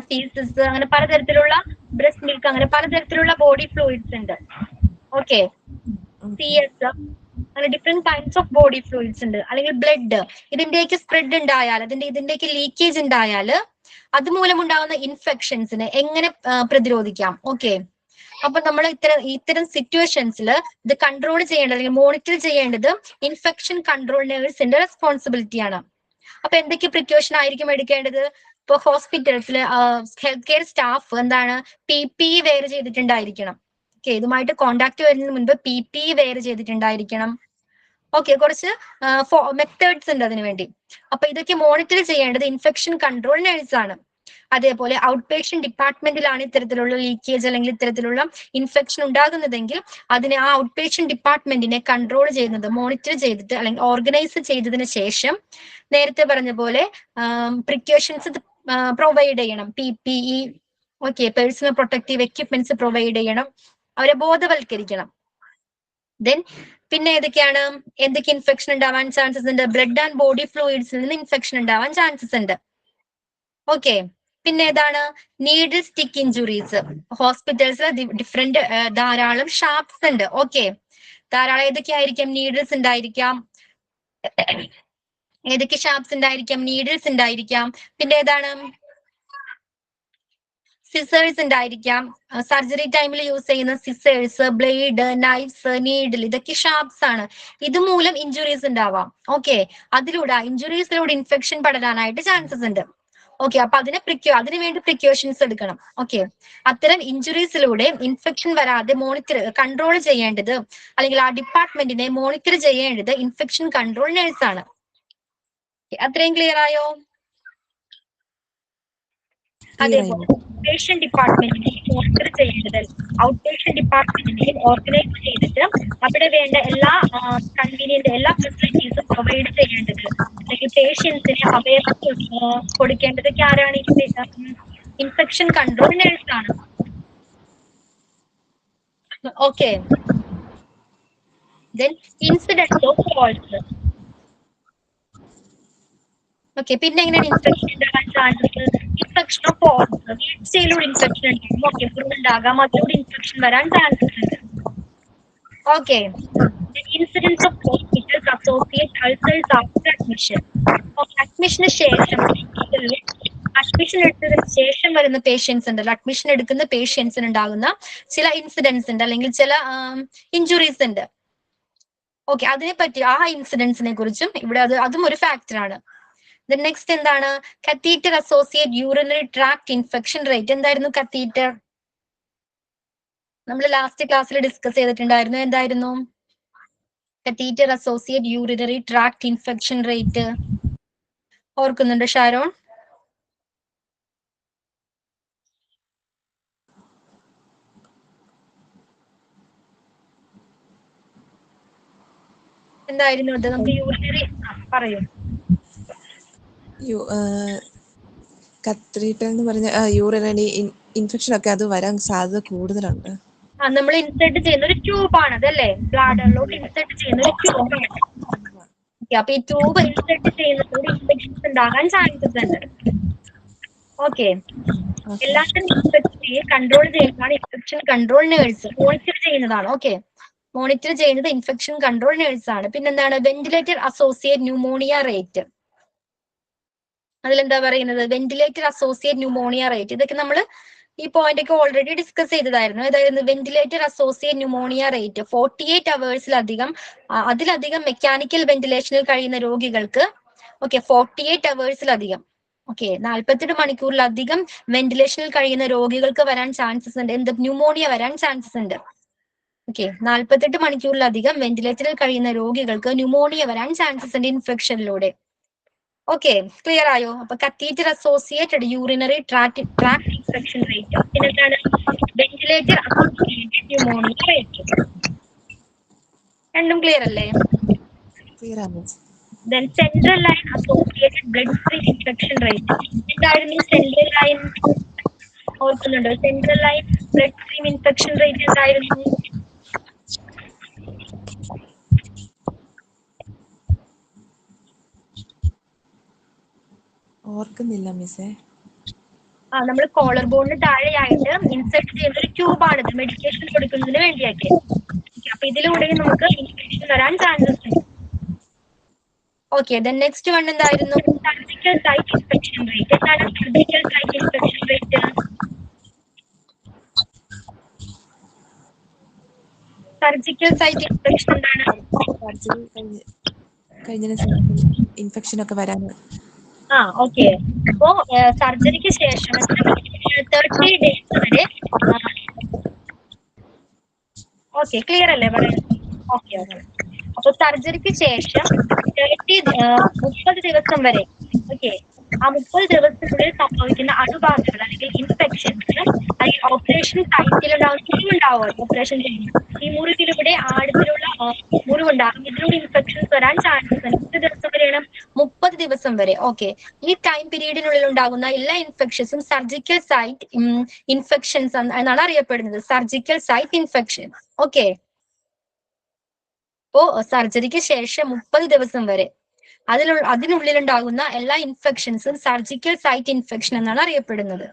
ഫീസസ്, അങ്ങനെ പലതരത്തിലുള്ള ബ്രസ്റ്റ് മിൽക്ക്, അങ്ങനെ പലതരത്തിലുള്ള ബോഡി ഫ്ലൂയിഡ്സ് ഉണ്ട്. ഓക്കെ, CS, അങ്ങനെ different kinds of body fluids ഉണ്ട്. അല്ലെങ്കിൽ ബ്ലഡ്, ഇതിന്റെയൊക്കെ സ്പ്രെഡ് ഉണ്ടായാൽ, ഇതിന്റെയൊക്കെ ലീക്കേജ് ഉണ്ടായാൽ അതുമൂലം ഉണ്ടാകുന്ന ഇൻഫെക്ഷൻസിനെ എങ്ങനെ പ്രതിരോധിക്കാം? ഓക്കെ, അപ്പൊ നമ്മൾ ഇത്തരം സിറ്റുവേഷൻസിൽ ഇത് കൺട്രോൾ ചെയ്യേണ്ടത് അല്ലെങ്കിൽ മോണിറ്റർ ചെയ്യേണ്ടത് ഇൻഫെക്ഷൻ കൺട്രോൾ നേഴ്സിന്റെ റെസ്പോൺസിബിലിറ്റി ആണ്. അപ്പൊ എന്തൊക്കെ പ്രിക്കോഷൻ ആയിരിക്കും എടുക്കേണ്ടത്? ഇപ്പൊ ഹോസ്പിറ്റൽസിൽ health care staff PPE wear ചെയ്തിട്ടുണ്ടായിരിക്കണം. ഓക്കെ, ഇതുമായിട്ട് കോണ്ടാക്ട് വരുന്നതിന് മുൻപ് PPE വെയർ ചെയ്തിട്ടുണ്ടായിരിക്കണം. ഓക്കെ, കുറച്ച് മെത്തേഡ്സ് ഉണ്ട് അതിനു വേണ്ടി. അപ്പൊ ഇതൊക്കെ മോണിറ്റർ ചെയ്യേണ്ടത് ഇൻഫെക്ഷൻ കൺട്രോൾ നേഴ്സ് ആണ്. അതേപോലെ ഔട്ട് പേഷ്യന്റ് ഡിപ്പാർട്ട്മെന്റിലാണ് ഇത്തരത്തിലുള്ള ലീക്കേജ് അല്ലെങ്കിൽ ഇത്തരത്തിലുള്ള ഇൻഫെക്ഷൻ ഉണ്ടാകുന്നതെങ്കിൽ അതിനെ ആ ഔട്ട് പേഷ്യന്റ് ഡിപ്പാർട്ട്മെന്റിനെ കൺട്രോൾ ചെയ്യുന്നത്, മോണിറ്റർ ചെയ്തിട്ട് അല്ലെങ്കിൽ ഓർഗനൈസ് ചെയ്തതിന് ശേഷം നേരത്തെ പറഞ്ഞ പോലെ പ്രിക്കോഷൻസ് പ്രൊവൈഡ് ചെയ്യണം. PPE, okay, personal protective equipments provide ചെയ്യണം, അവരെ ബോധവൽക്കരിക്കണം. ദെൻ പിന്നെ എന്തൊക്കെ ഇൻഫെക്ഷൻ ഉണ്ടാവാൻ ചാൻസസ് ഉണ്ട്? ബ്ലഡ് ആൻഡ് ബോഡി ഫ്ലൂയിഡ്സിൽ നിന്ന് ഇൻഫെക്ഷൻ ഉണ്ടാവാൻ ചാൻസസ് ഉണ്ട്. ഓക്കെ, പിന്നെ നീഡിൽ സ്റ്റിക്ക് ഇഞ്ചുറീസ്. ഹോസ്പിറ്റൽസിൽ ഡിഫറെന്റ് ധാരാളം ഷാപ്സ് ഉണ്ട്. ഓക്കെ, ധാരാളം ഏതൊക്കെയായിരിക്കും? നീഡിൽസ് ഉണ്ടായിരിക്കാം. ഏതൊക്കെ ഷാപ്സ് ഉണ്ടായിരിക്കാം? നീഡിൽസ് ഉണ്ടായിരിക്കാം. പിന്നെ സിസേഴ്സ് ഉണ്ടായിരിക്കാം. സർജറി ടൈമിൽ യൂസ് ചെയ്യുന്ന സിസേഴ്സ്, ബ്ലേഡ്, നൈഫ്സ്, നീഡിൽ, ഇതൊക്കെ ഷാർപ്സ് ആണ്. ഇതുമൂലം ഇഞ്ചുറീസ് ഉണ്ടാവാം. ഓക്കെ, ഇഞ്ചുറീസിലൂടെ ഇൻഫെക്ഷൻ പടരാനായിട്ട് ചാൻസസ് ഉണ്ട്. ഓക്കെ, അപ്പൊ അതിനു വേണ്ടി പ്രിക്കോഷൻസ് എടുക്കണം. ഓക്കെ, അത്തരം ഇഞ്ചുറീസിലൂടെ ഇൻഫെക്ഷൻ വരാതെ കൺട്രോൾ ചെയ്യേണ്ടത് അല്ലെങ്കിൽ ആ ഡിപ്പാർട്ട്മെന്റിനെ മോണിറ്റർ ചെയ്യേണ്ടത് ഇൻഫെക്ഷൻ കൺട്രോൾ നേഴ്സ് ആണ്. അത്രയും ക്ലിയർ ആയോ? അതേപോലെ പേഷ്യന്റ് ഡിപ്പാർട്ട്മെന്റിനെ മോണിറ്റർ ചെയ്യേണ്ടത് ഔട്ട് പേഷ്യന്റ് ഡിപ്പാർട്ട്മെന്റിനെ ഓർഗനൈസ് ചെയ്തിട്ട് അവിടെ വേണ്ട എല്ലാ കൺവീനിയന്റ് എല്ലാ ഫെസിലിറ്റീസും പ്രൊവൈഡ് ചെയ്യേണ്ടത് അല്ലെങ്കിൽ പേഷ്യൻസിന് അവയർനെസ് കൊടുക്കേണ്ടതൊക്കെ ആരാണ്? ഇൻഫെക്ഷൻ കൺട്രോൾ നേഴ്സ് ആണ്. Okay, then incidence of falls. Okay, പിന്നെ എങ്ങനെയാണ് ഇൻഫെക്ഷൻ ഉണ്ടാകാൻ ചാൻസസ്? ഇൻഫെക്ഷൻ ഓഫ് ഫോൾസ്, വീഴ്ചയിലൂടെ ഇൻഫെക്ഷൻ ഉണ്ടാകും. ഓക്കെ, ഉണ്ടാകാം, അതിലൂടെ ഇൻഫെക്ഷൻ വരാൻ ചാൻസസ് ഉണ്ട്. Okay, incidence of hospitals associate ulcers after admission. അഡ്മിഷന് ശേഷം അഡ്മിഷൻ എടുത്തതിന് ശേഷം വരുന്ന പേഷ്യൻസ് ഉണ്ടല്ലോ, അഡ്മിഷൻ എടുക്കുന്ന പേഷ്യൻസിന് ഉണ്ടാകുന്ന ചില ഇൻസിഡൻസ് ഉണ്ട് അല്ലെങ്കിൽ ചില ഇഞ്ചുറീസ് ഉണ്ട്. ഓക്കെ, അതിനെപ്പറ്റി ആ ഇൻസിഡൻസിനെ കുറിച്ചും ഇവിടെ അതും ഒരു ഫാക്ടറാണ്. Next catheter associate urinary tract infection rate. എന്തായിരുന്നു കത്തീറ്റർ? നമ്മൾ ലാസ്റ്റ് ക്ലാസ്സിൽ ഡിസ്കസ് ചെയ്തിട്ടുണ്ടായിരുന്നു. എന്തായിരുന്നു catheter associate urinary tract infection rate? ഓർക്കുന്നുണ്ട് ഷാരോൺ? എന്തായിരുന്നു അത്? നമുക്ക് യൂറിനറി പറയൂ. കത്തീറ്റർ എന്ന് പറഞ്ഞ യൂറിനറി ഇൻഫെക്ഷൻ ഒക്കെ അത് വരാൻ സാധ്യത കൂടുതലുണ്ട്. നമ്മൾ ഇൻസെർട്ട് ചെയ്യുന്ന ഒരു ട്യൂബാണ് അതല്ലേ? ബ്ലാഡറിലോട്ട് ഇൻസെർട്ട് ചെയ്യുന്ന ഒരു ട്യൂബാണ്. അപ്പൊ ഈ ട്യൂബ് ഇൻസെർട്ട് ചെയ്യുന്നതോട് ഇൻഫെക്ഷൻസ് ഉണ്ടാകാൻ ചാൻസസ് ഉണ്ട്. ഓക്കെ, എല്ലാത്തിനും ഇൻഫെക്ഷനെ കൺട്രോൾ ചെയ്യുന്നതാണ് ഇൻഫെക്ഷൻ കൺട്രോൾ നേഴ്സ്. മോണിറ്റർ ചെയ്യുന്നതാണ്. ഓക്കെ, മോണിറ്റർ ചെയ്യുന്നത് ഇൻഫെക്ഷൻ കൺട്രോൾ നേഴ്സ് ആണ്. പിന്നെന്താണ് വെന്റിലേറ്റർ അസോസിയേറ്റ് ന്യൂമോണിയ റേറ്റ്? അതിലെന്താ പറയുന്നത്? Ventilator associate pneumonia rate. ഇതൊക്കെ നമ്മൾ ഈ പോയിന്റ് ഒക്കെ ഓൾറെഡി ഡിസ്കസ് ചെയ്തതായിരുന്നു. അതായത് വെന്റിലേറ്റർ അസോസിയേറ്റ് ന്യൂമോണിയ റേറ്റ് 48 അവേഴ്സിലധികം അതിലധികം മെക്കാനിക്കൽ വെന്റിലേഷനിൽ കഴിയുന്ന രോഗികൾക്ക് 48 അവേഴ്സിലധികം 48 മണിക്കൂറിലധികം വെന്റിലേഷനിൽ കഴിയുന്ന രോഗികൾക്ക് വരാൻ ചാൻസസ് ഉണ്ട്. ന്യൂമോണിയ വരാൻ ചാൻസസ് ഉണ്ട്. 48 മണിക്കൂറിലധികം വെന്റിലേറ്ററിൽ കഴിയുന്ന രോഗികൾക്ക് ന്യൂമോണിയ വരാൻ ചാൻസസ് ഉണ്ട് ഇൻഫെക്ഷനിലൂടെ. ഓക്കെ, ക്ലിയർ ആയോ? അപ്പൊ catheter associated urinary tract infection rate, പിന്നെ എന്താണ് വെന്റിലേറ്റർ അസോസിയേറ്റഡ് ന്യൂമോണിയ റേറ്റ്. രണ്ടും ക്ലിയർ അല്ലേ? ക്ലിയർ ആണ്. Then central line associated bloodstream infection rate. എന്തായിരുന്നു സെൻട്രൽ ലൈൻ? ഓർക്കുന്നുണ്ടോ? Central line blood stream infection rate എന്തായിരുന്നു? ഓർക്കുന്നില്ല മിസ്സേ. നമ്മൾ കോളർ ബോണിന് താഴെയായിട്ട് ഇൻസെർട്ട് ചെയ്യുന്ന ഒരു ട്യൂബാണിത്, മെഡിക്കേഷൻ കൊടുക്കുന്നതിന് വേണ്ടിയൊക്കെ. അപ്പൊ ഇതിലൂടെ നമുക്ക് ഇൻഫെക്ഷൻ വരാൻ ചാൻസസ് ഉണ്ട്. ഓക്കെ, ദെൻ നെക്സ്റ്റ് വൺ എന്തായിരുന്നു? Surgical site infection rate. എന്താണ് surgical site infection rate? Surgical site infection എന്താണ്? കഴിഞ്ഞ ഇൻഫെക്ഷൻ ഒക്കെ വരാൻ. ഓക്കെ. അപ്പോ സർജറിക്ക് ശേഷം 30 ഡേയ്സ് വരെ. ഓക്കെ, ക്ലിയർ അല്ലേ പറയുന്നത്? ഓക്കെ. അപ്പൊ സർജറിക്ക് ശേഷം 30 ദിവസം വരെ. ഓക്കെ, ആ 30 ദിവസത്തിനുള്ളിൽ സംഭവിക്കുന്ന അണുബാധകൾ അല്ലെങ്കിൽ ഇൻഫെക്ഷൻസ് അല്ലെങ്കിൽ ഓപ്പറേഷൻ സൈറ്റിലുണ്ടാവുന്ന മുറിവുണ്ടാവുമല്ലോ, ഓപ്പറേഷൻ ചെയ്യുന്നു, ഈ മുറിവിലൂടെ ആഴത്തിലുള്ള മുറിവുണ്ടാകും. ഇതിലൂടെ ഇൻഫെക്ഷൻസ് വരാൻ ചാൻസസ് ഉണ്ട്. 30 ദിവസം വരെയാണ്, 30 ദിവസം വരെ. ഓക്കെ, ഈ ടൈം പീരീഡിനുള്ളിൽ ഉണ്ടാകുന്ന എല്ലാ ഇൻഫെക്ഷൻസും സർജിക്കൽ സൈറ്റ് ഇൻഫെക്ഷൻസ് എന്നാണ് അറിയപ്പെടുന്നത്. Surgical site infection. ഓക്കെ, അപ്പോ സർജറിക്ക് ശേഷം 30 ദിവസം വരെ അതിനുള്ളിൽ ഉണ്ടാകുന്ന എല്ലാ ഇൻഫെക്ഷൻസും സർജിക്കൽ സൈറ്റ് ഇൻഫെക്ഷൻ എന്നാണ് അറിയപ്പെടുന്നത്.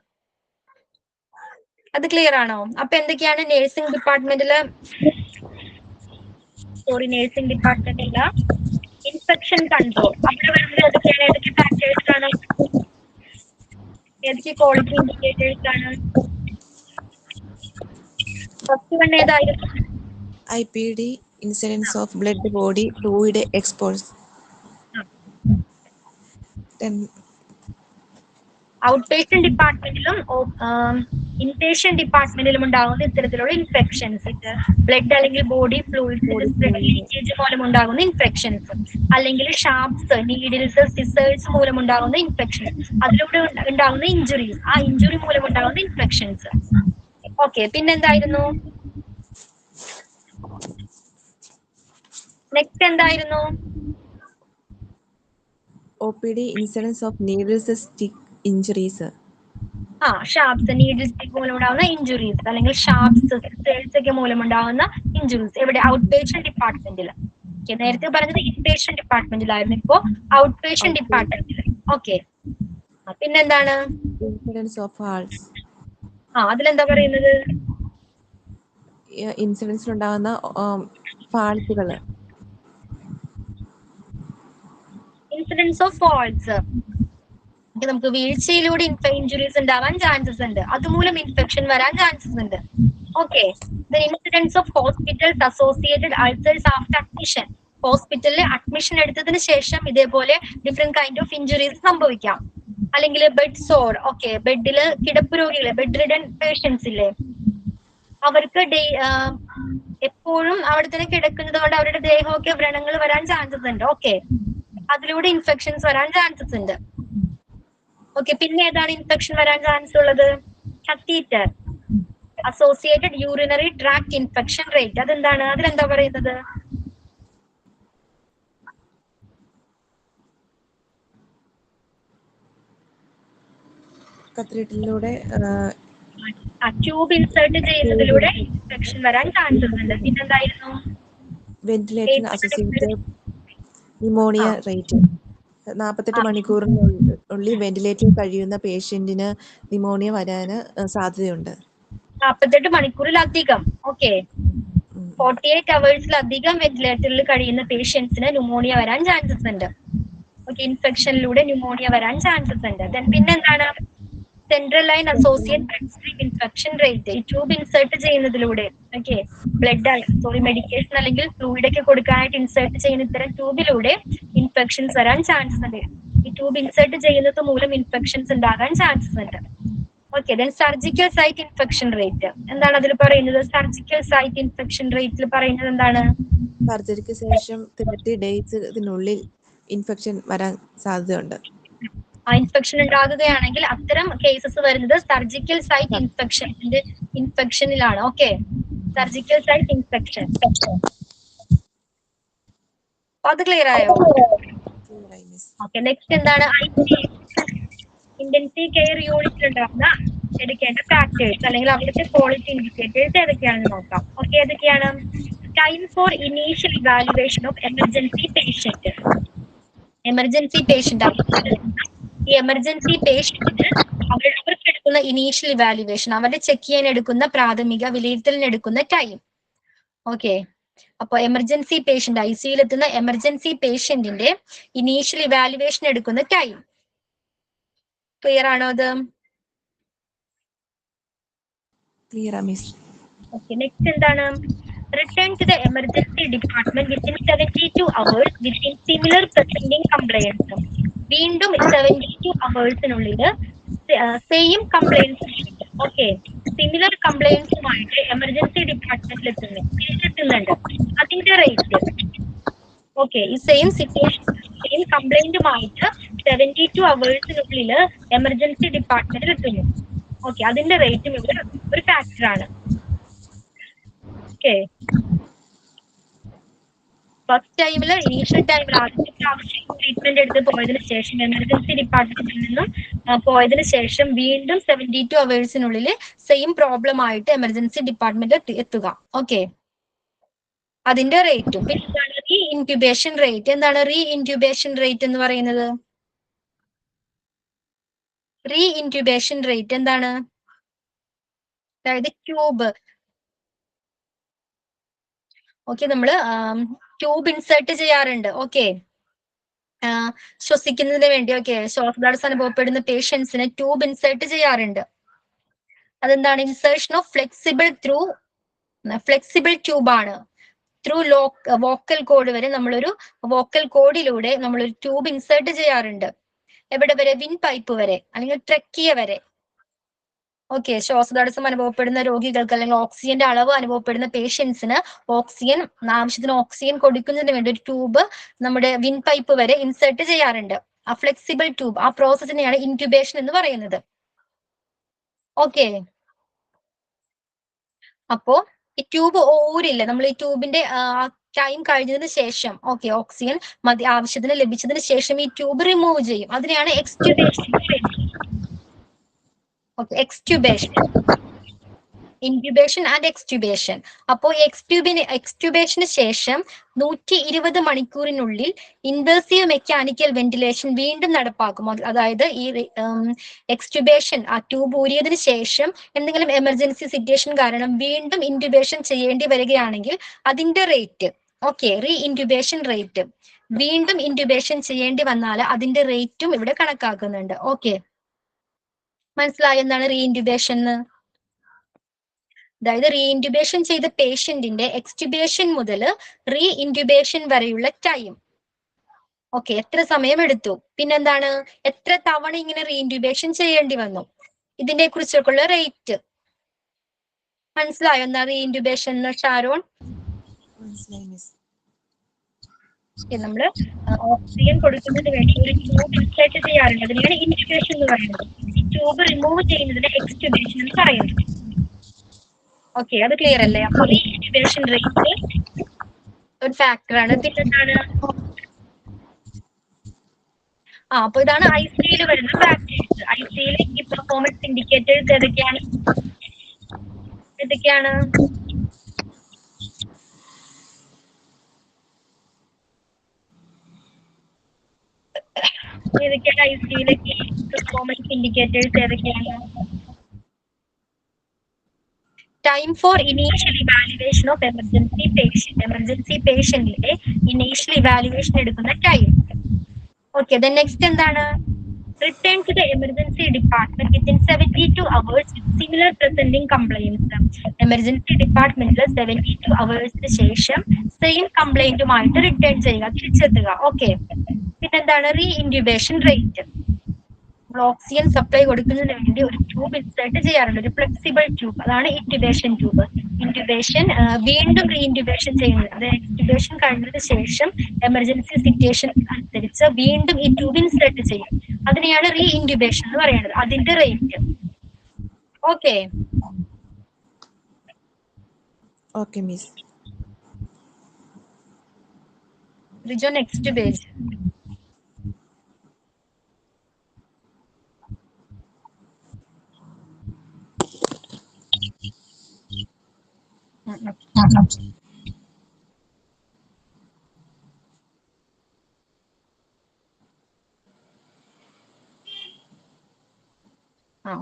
അത് ക്ലിയർ ആണോ? അപ്പൊ എന്തൊക്കെയാണ് നഴ്സിംഗ് ഡിപ്പാർട്ട്മെന്റില് ഇൻഫെക്ഷൻ കൺട്രോൾ അവിടെ വരുന്നത് ഏതൊക്കെയാണ്? ഏതൊക്കെ ഫാക്ടേഴ്സ് ആണ്? ഏതൊക്കെ ക്വാളിറ്റി ഇൻഡിക്കേറ്റേഴ്സ് ആണ്? ഫസ്റ്റ് വൺ ഏതായിരുന്നു? IPD, incidence of blood body fluid expose. Out patient ഡിപ്പാർട്ട്മെന്റിലും ഇൻപേഷ്യന്റ് ഡിപ്പാർട്ട്മെന്റിലും ഉണ്ടാകുന്ന ഇത്തരത്തിലുള്ള ഇൻഫെക്ഷൻസ്, ബ്ലഡ് അല്ലെങ്കിൽ ബോഡി ഫ്ലൂയിഡ്സ് ലീക്കേജ് മൂലം ഉണ്ടാകുന്ന ഇൻഫെക്ഷൻസ്, അല്ലെങ്കിൽ ഷാർപ്സ്, നീഡിൽസ്, സിസേഴ്സ് മൂലം ഉണ്ടാകുന്ന ഇൻഫെക്ഷൻസ്, അതിലൂടെ ഉണ്ടാകുന്ന ഇഞ്ചുറീസ്, ആ ഇഞ്ചുറി മൂലം ഉണ്ടാകുന്ന ഇൻഫെക്ഷൻസ്. ഓക്കെ, പിന്നെന്തായിരുന്നു? നെക്സ്റ്റ് എന്തായിരുന്നു? OPD, incidents of needles, stick injuries. Sharps, needle stick മൂലം ഉണ്ടാകുന്ന ഇഞ്ചുറീസ്, അല്ലെങ്കിൽ ഷാർപ്സ്, സിസേഴ്സ് ഒക്കെ മൂലം ഉണ്ടാകുന്ന ഇഞ്ചുറീസ്. ഇവിടെ ഔട്ട് പേഷ്യന്റ് ഡിപ്പാർട്ട്മെന്റിൽ. നേരത്തെ പറഞ്ഞത് ഇൻപേഷ്യന്റ് ഡിപ്പാർട്ട്മെന്റിലായിരുന്നു, ഇപ്പോ ഔട്ട് പേഷ്യന്റ് ഡിപ്പാർട്ട്മെന്റിൽ. ഓക്കെ, പിന്നെന്താണ്? Incidence of falls. അതിലെന്താ പറയുന്നത്? ഇൻസിഡൻസിലുണ്ടാകുന്ന ഫാൾസുകൾ. ഇൻസിഡൻസ് ഓഫ് ഫാൾസ്, നമുക്ക് വീഴ്ചയിലൂടെ ഇഞ്ചുറീസ് ഉണ്ടാവാൻ ചാൻസസ് ഉണ്ട്, അതുമൂലം ഇൻഫെക്ഷൻ വരാൻ ചാൻസസ് ഉണ്ട്. Okay, incidence of hospitals associated ulcers after admission. ഹോസ്പിറ്റലിൽ അഡ്മിഷൻ എടുത്തതിന് ശേഷം ഇതേപോലെ ഡിഫറെന്റ് കൈൻഡ് ഓഫ് ഇഞ്ചുറീസ് സംഭവിക്കാം. അല്ലെങ്കിൽ ബെഡ് സോർ. ഓക്കെ, ബെഡില് കിടപ്പ് രോഗികളെ, ബെഡ് റിഡൻ പേഷ്യൻസ് ഇല്ലേ, അവർക്ക് എപ്പോഴും അവിടെ തന്നെ കിടക്കുന്നത് കൊണ്ട് അവരുടെ ദേഹമൊക്കെ വ്രണങ്ങൾ വരാൻ ചാൻസസ് ഉണ്ട്. ഓക്കെ, അതിലൂടെ ഇൻഫെക്ഷൻസ് വരാൻ ചാൻസസ് ഉണ്ട്. ഓക്കെ, പിന്നെ ഏതാണ് ഇൻഫെക്ഷൻ വരാൻ ചാൻസ് ഉള്ളത്? Catheter associated urinary tract infection rate. അതെന്താണ്? അതിലെന്താ പറയുന്നത്? കത്തീറ്ററിലൂടെ ട്യൂബ് ഇൻസേർട്ട് ചെയ്യുന്നതിലൂടെ ഇൻഫെക്ഷൻ വരാൻ ചാൻസസ് ഉണ്ട്. പിന്നെന്തായിരുന്നു? Ventilator associated pneumonia rate. 48 മണിക്കൂറിനുള്ളിൽ വെന്റിലേറ്ററിൽ കഴിയുന്ന പേഷ്യന്റിന് ന്യൂമോണിയ വരാൻ സാധ്യതയുണ്ട്. 48 മണിക്കൂറിലധികം. ഓക്കെ, 48 അവേഴ്സിലധികം വെന്റിലേറ്ററിൽ കഴിയുന്ന പേഷ്യൻസിന് ന്യൂമോണിയ വരാൻ ചാൻസസ് ഉണ്ട്. ഓക്കെ, ഇൻഫെക്ഷനിലൂടെ ന്യൂമോണിയ വരാൻ ചാൻസസ് ഉണ്ട്. പിന്നെന്താണ്? Central line associate blood stream infection rate. ഈ ട്യൂബ് ഇൻസേർട്ട് ചെയ്യുന്നതിലൂടെ, ഓക്കെ, മെഡിക്കേഷൻ അല്ലെങ്കിൽ ഫ്ലൂയിഡ് ഒക്കെ കൊടുക്കാനായിട്ട് ഇൻസേർട്ട് ചെയ്യുന്ന ഇത്തരം ട്യൂബിലൂടെ ഇൻഫെക്ഷൻസ് വരാൻ ചാൻസസ് ഉണ്ട്. ഈ ട്യൂബ് ഇൻസേർട്ട് ചെയ്യുന്നത് മൂലം ഇൻഫെക്ഷൻസ് ഉണ്ടാകാൻ ചാൻസസ് ഉണ്ട്. Okay, then surgical site infection rate. എന്താണ് അതിൽ പറയുന്നത്? സർജിക്കൽ സൈറ്റ് ഇൻഫെക്ഷൻ റേറ്റിൽ പറയുന്നത് എന്താണ്? സർജറിക്ക് ശേഷം 30 ഡേയ്സിനുള്ളിൽ ഇൻഫെക്ഷൻ വരാൻ സാധ്യതയുണ്ട്. ആ ഇൻഫെക്ഷൻ ഉണ്ടാകുകയാണെങ്കിൽ അത്തരം കേസസ് വരുന്നത് സർജിക്കൽ സൈറ്റ് ഇൻഫെക്ഷനിലാണ്. Okay, surgical site infection. അത് ക്ലിയർ ആയോ? ഓക്കെ, നെക്സ്റ്റ് എന്താണ്? ഇന്റൻസീവ് കെയർ യൂണിറ്റ് ഉണ്ടാകുന്ന എടുക്കേണ്ട ഫാക്ടേഴ്സ് അല്ലെങ്കിൽ അവിടുത്തെ ക്വാളിറ്റി ഇൻഡിക്കേറ്റേഴ്സ് ഏതൊക്കെയാണെന്ന് നോക്കാം. ഓക്കെ, ഏതൊക്കെയാണ്? Time for initial evaluation of emergency patient. Emergency patient ഈ എമർജൻസി പേഷ്യന്റിന് അവർക്ക് എടുക്കുന്ന ഇനീഷ്യൽ ഇവാലുവേഷൻ, അവരുടെ ചെക്ക് ചെയ്യാൻ എടുക്കുന്ന പ്രാഥമിക വിലയിരുത്തലിന് എടുക്കുന്ന ടൈം. ഓക്കെ, അപ്പൊ എമർജൻസി പേഷ്യന്റ് ICUയിൽ എത്തുന്ന എമർജൻസി പേഷ്യന്റിന്റെ ഇനീഷ്യൽ ഇവാലുവേഷൻ എടുക്കുന്ന ടൈം. ക്ലിയർ ആണോ അത്? ക്ലിയർ ആ മിസ്. ഓക്കെ, നെക്സ്റ്റ് എന്താണ്? Return to the emergency department within 72 hours within similar presenting compliance. വീണ്ടും 72 ഹവേഴ്സിനുള്ളിൽ സെയിം കംപ്ലയൻസ്, ഓക്കെ, സിമിലർ കംപ്ലയൻസുമായിട്ട് എമർജൻസി ഡിപ്പാർട്ട്മെന്റിൽ എത്തുന്നുണ്ട്. അതിന്റെ റേറ്റ്, ഓക്കെ, ഈ സെയിം സിറ്റുവേഷൻ സെയിം കംപ്ലൈന്റുമായിട്ട് 72 ഹവേഴ്സിനുള്ളിൽ എമർജൻസി ഡിപ്പാർട്ട്മെന്റിൽ എത്തുന്നു. ഓക്കെ, അതിന്റെ റേറ്റും ഇവിടെ ഒരു ഫാക്ടറാണ്. ഓക്കെ, ഫസ്റ്റ് ടൈമില് ഇനീഷ്യൽ ടൈമിൽ ആദ്യത്തെ പ്രാവശ്യം ട്രീറ്റ്മെന്റ് എടുത്ത് പോയതിനു ശേഷം എമർജൻസി ഡിപ്പാർട്ട്മെന്റിൽ നിന്നും പോയതിനു ശേഷം വീണ്ടും 72 ഹവേഴ്സിനുള്ളിൽ സെയിം പ്രോബ്ലം ആയിട്ട് എമർജൻസി ഡിപ്പാർട്ട്മെന്റിൽ എത്തുക. ഓക്കെ, അതിന്റെ റേറ്റും. പിന്നെ എന്താണ്? Re incubation rate. എന്താണ് റീ ഇൻക്യുബേഷൻ റേറ്റ് എന്ന് പറയുന്നത്? റീ ഇൻക്യുബേഷൻ റേറ്റ് എന്താണ്? അതായത് ട്യൂബ്, ഓക്കെ, നമ്മള് ട്യൂബ് ഇൻസേർട്ട് ചെയ്യാറുണ്ട്. ഓക്കെ, ശ്വസിക്കുന്നതിന് വേണ്ടി. ഓക്കെ, ശ്വാസതടസ്സം അനുഭവപ്പെടുന്ന പേഷ്യൻസിന് ട്യൂബ് ഇൻസേർട്ട് ചെയ്യാറുണ്ട്. അതെന്താണ്? ഇൻസേർഷൻ ഓഫ് ഫ്ലെക്സിബിൾ ട്യൂബ് ആണ്. ത്രൂ വോക്കൽ കോഡ് വരെ നമ്മളൊരു വോക്കൽ കോഡിലൂടെ നമ്മളൊരു ട്യൂബ് ഇൻസേർട്ട് ചെയ്യാറുണ്ട്. എവിടെ വരെ? വിൻ പൈപ്പ് വരെ അല്ലെങ്കിൽ ട്രക്കിയ വരെ. ഓക്കെ, ശ്വാസതടസ്സം അനുഭവപ്പെടുന്ന രോഗികൾക്ക് അല്ലെങ്കിൽ ഓക്സിജന്റെ അളവ് അനുഭവപ്പെടുന്ന പേഷ്യൻസിന് ആവശ്യത്തിന് ഓക്സിജൻ കൊടുക്കുന്നതിന് വേണ്ടി ഒരു ട്യൂബ് നമ്മുടെ വിൻ പൈപ്പ് വരെ ഇൻസേർട്ട് ചെയ്യാറുണ്ട്. ആ ഫ്ലെക്സിബിൾ ട്യൂബ്, ആ പ്രോസസ്സിനെയാണ് ഇൻക്യുബേഷൻ എന്ന് പറയുന്നത്. ഓക്കെ, അപ്പോ ഈ ട്യൂബ് ഓരില്ല. നമ്മൾ ഈ ട്യൂബിന്റെ ടൈം കഴിഞ്ഞതിന് ശേഷം, ഓക്കെ, ഓക്സിജൻ ആവശ്യത്തിന് ലഭിച്ചതിന് ശേഷം ഈ ട്യൂബ് റിമൂവ് ചെയ്യും. അതിനെയാണ് extubation. Okay, extubation, incubation and extubation. അപ്പോൾ എക്സ്ട്യൂബേഷന് ശേഷം 120 മണിക്കൂറിനുള്ളിൽ ഇൻവേസീവ് മെക്കാനിക്കൽ വെന്റിലേഷൻ വീണ്ടും നടപ്പാക്കും. അതായത് ഈ എക്സ്ട്യൂബേഷൻ, ആ ട്യൂബ് ഊരിയതിനു ശേഷം എന്തെങ്കിലും എമർജൻസി സിറ്റുവേഷൻ കാരണം വീണ്ടും ഇൻക്യുബേഷൻ ചെയ്യേണ്ടി വരികയാണെങ്കിൽ അതിന്റെ rate, okay, re incubation rate, വീണ്ടും ഇൻക്യുബേഷൻ ചെയ്യേണ്ടി വന്നാൽ അതിന്റെ റേറ്റും ഇവിടെ കണക്കാക്കുന്നുണ്ട്. ഓക്കെ, മനസ്സിലായോ എന്താണ് റീ ഇൻക്യുബേഷൻ എന്ന്? അതായത് റീ ഇൻക്യുബേഷൻ ചെയ്ത പേഷ്യന്റിന്റെ എക്സ്ട്യൂബേഷൻ മുതൽ റീ ഇൻക്യുബേഷൻ വരെയുള്ള ടൈം. ഓക്കെ, എത്ര സമയം എടുത്തു, പിന്നെന്താണ് എത്ര തവണ ഇങ്ങനെ റീ ഇൻക്യുബേഷൻ ചെയ്യേണ്ടി വന്നു, ഇതിനെ കുറിച്ചൊക്കെയുള്ള റേറ്റ്. മനസ്സിലായോ എന്താ റീ ഇൻക്യുബേഷൻ എന്ന് ഷാരോൺ? നമ്മള് ഓക്സിജൻ കൊടുക്കുന്നതിന് വേണ്ടി ഒരു ട്യൂബ് ഇൻസേർട്ട് ചെയ്യാറുണ്ട്. അതിനാണ് ഇൻക്യുബേഷൻ എന്ന് പറയുന്നത്. ഈ ട്യൂബ് റിമൂവ് ചെയ്യുന്നതിന് എക്സ്ട്യൂബേഷൻ എന്ന് പറയുന്നത്. ഓക്കെ, അത് ക്ലിയർ അല്ലേ? അപ്പൊ ഈ ഇൻക്യുബേഷൻ റേറ്റ് ഒരു ഫാക്ടറാണ്. പിന്നെന്താണ്? അപ്പൊ ഇതാണ് ICUയിൽ വരുന്ന ഫാക്ടേഴ്സ്. ICUയിൽ ഈ പെർഫോമൻസ് ഇൻഡിക്കേറ്റേഴ്സ് ഏതൊക്കെയാണ്? ഏതൊക്കെയാണ് ICUയിലേക്ക് പെർഫോമൻസ് ഇൻഡിക്കേറ്റേഴ്സ് ഏതൊക്കെയാണ്? Time for initial evaluation of emergency പേഷ്യന്റിന്റെ ഇനീഷ്യൽ ഇവാലുവേഷൻ എടുക്കുന്ന ടൈം. ഓക്കെ, ദെൻ നെക്സ്റ്റ് എന്താണ്? Return to the emergency department within 72 hours with similar presenting complaints. Emergency ഡിപ്പാർട്ട്മെന്റിൽ 72 ഹവേഴ്സിന് ശേഷം സെയിം കംപ്ലൈന്റുമായിട്ട് റിട്ടേൺ ചെയ്യുക, തിരിച്ചെത്തുക. ഓക്കെ, പിന്നെന്താണ്? Re incubation rate. നമ്മൾ ഓക്സിജൻ സപ്ലൈ കൊടുക്കുന്നതിന് വേണ്ടി ഒരു ട്യൂബ് ഇൻസേർട്ട് ചെയ്യാറുണ്ട്, ഒരു ഫ്ലെക്സിബിൾ ട്യൂബ്. അതാണ് ഇൻറ്റുബേഷൻ ട്യൂബ്. ഇൻറ്റുബേഷൻ വീണ്ടും റീഇൻറ്റുബേഷൻ ചെയ്യുന്നത്, അത് എക്സ്റ്റുബേഷൻ കഴിഞ്ഞതിന് ശേഷം എമർജൻസി സിറ്റുവേഷൻ അനുസരിച്ച് വീണ്ടും ഈ ട്യൂബ് ഇൻസേർട്ട് ചെയ്യും. അതിനെയാണ് റീഇൻറ്റുബേഷൻ എന്ന് പറയുന്നത്. അതിന്റെ rate. Okay okay miss. Rijo next page.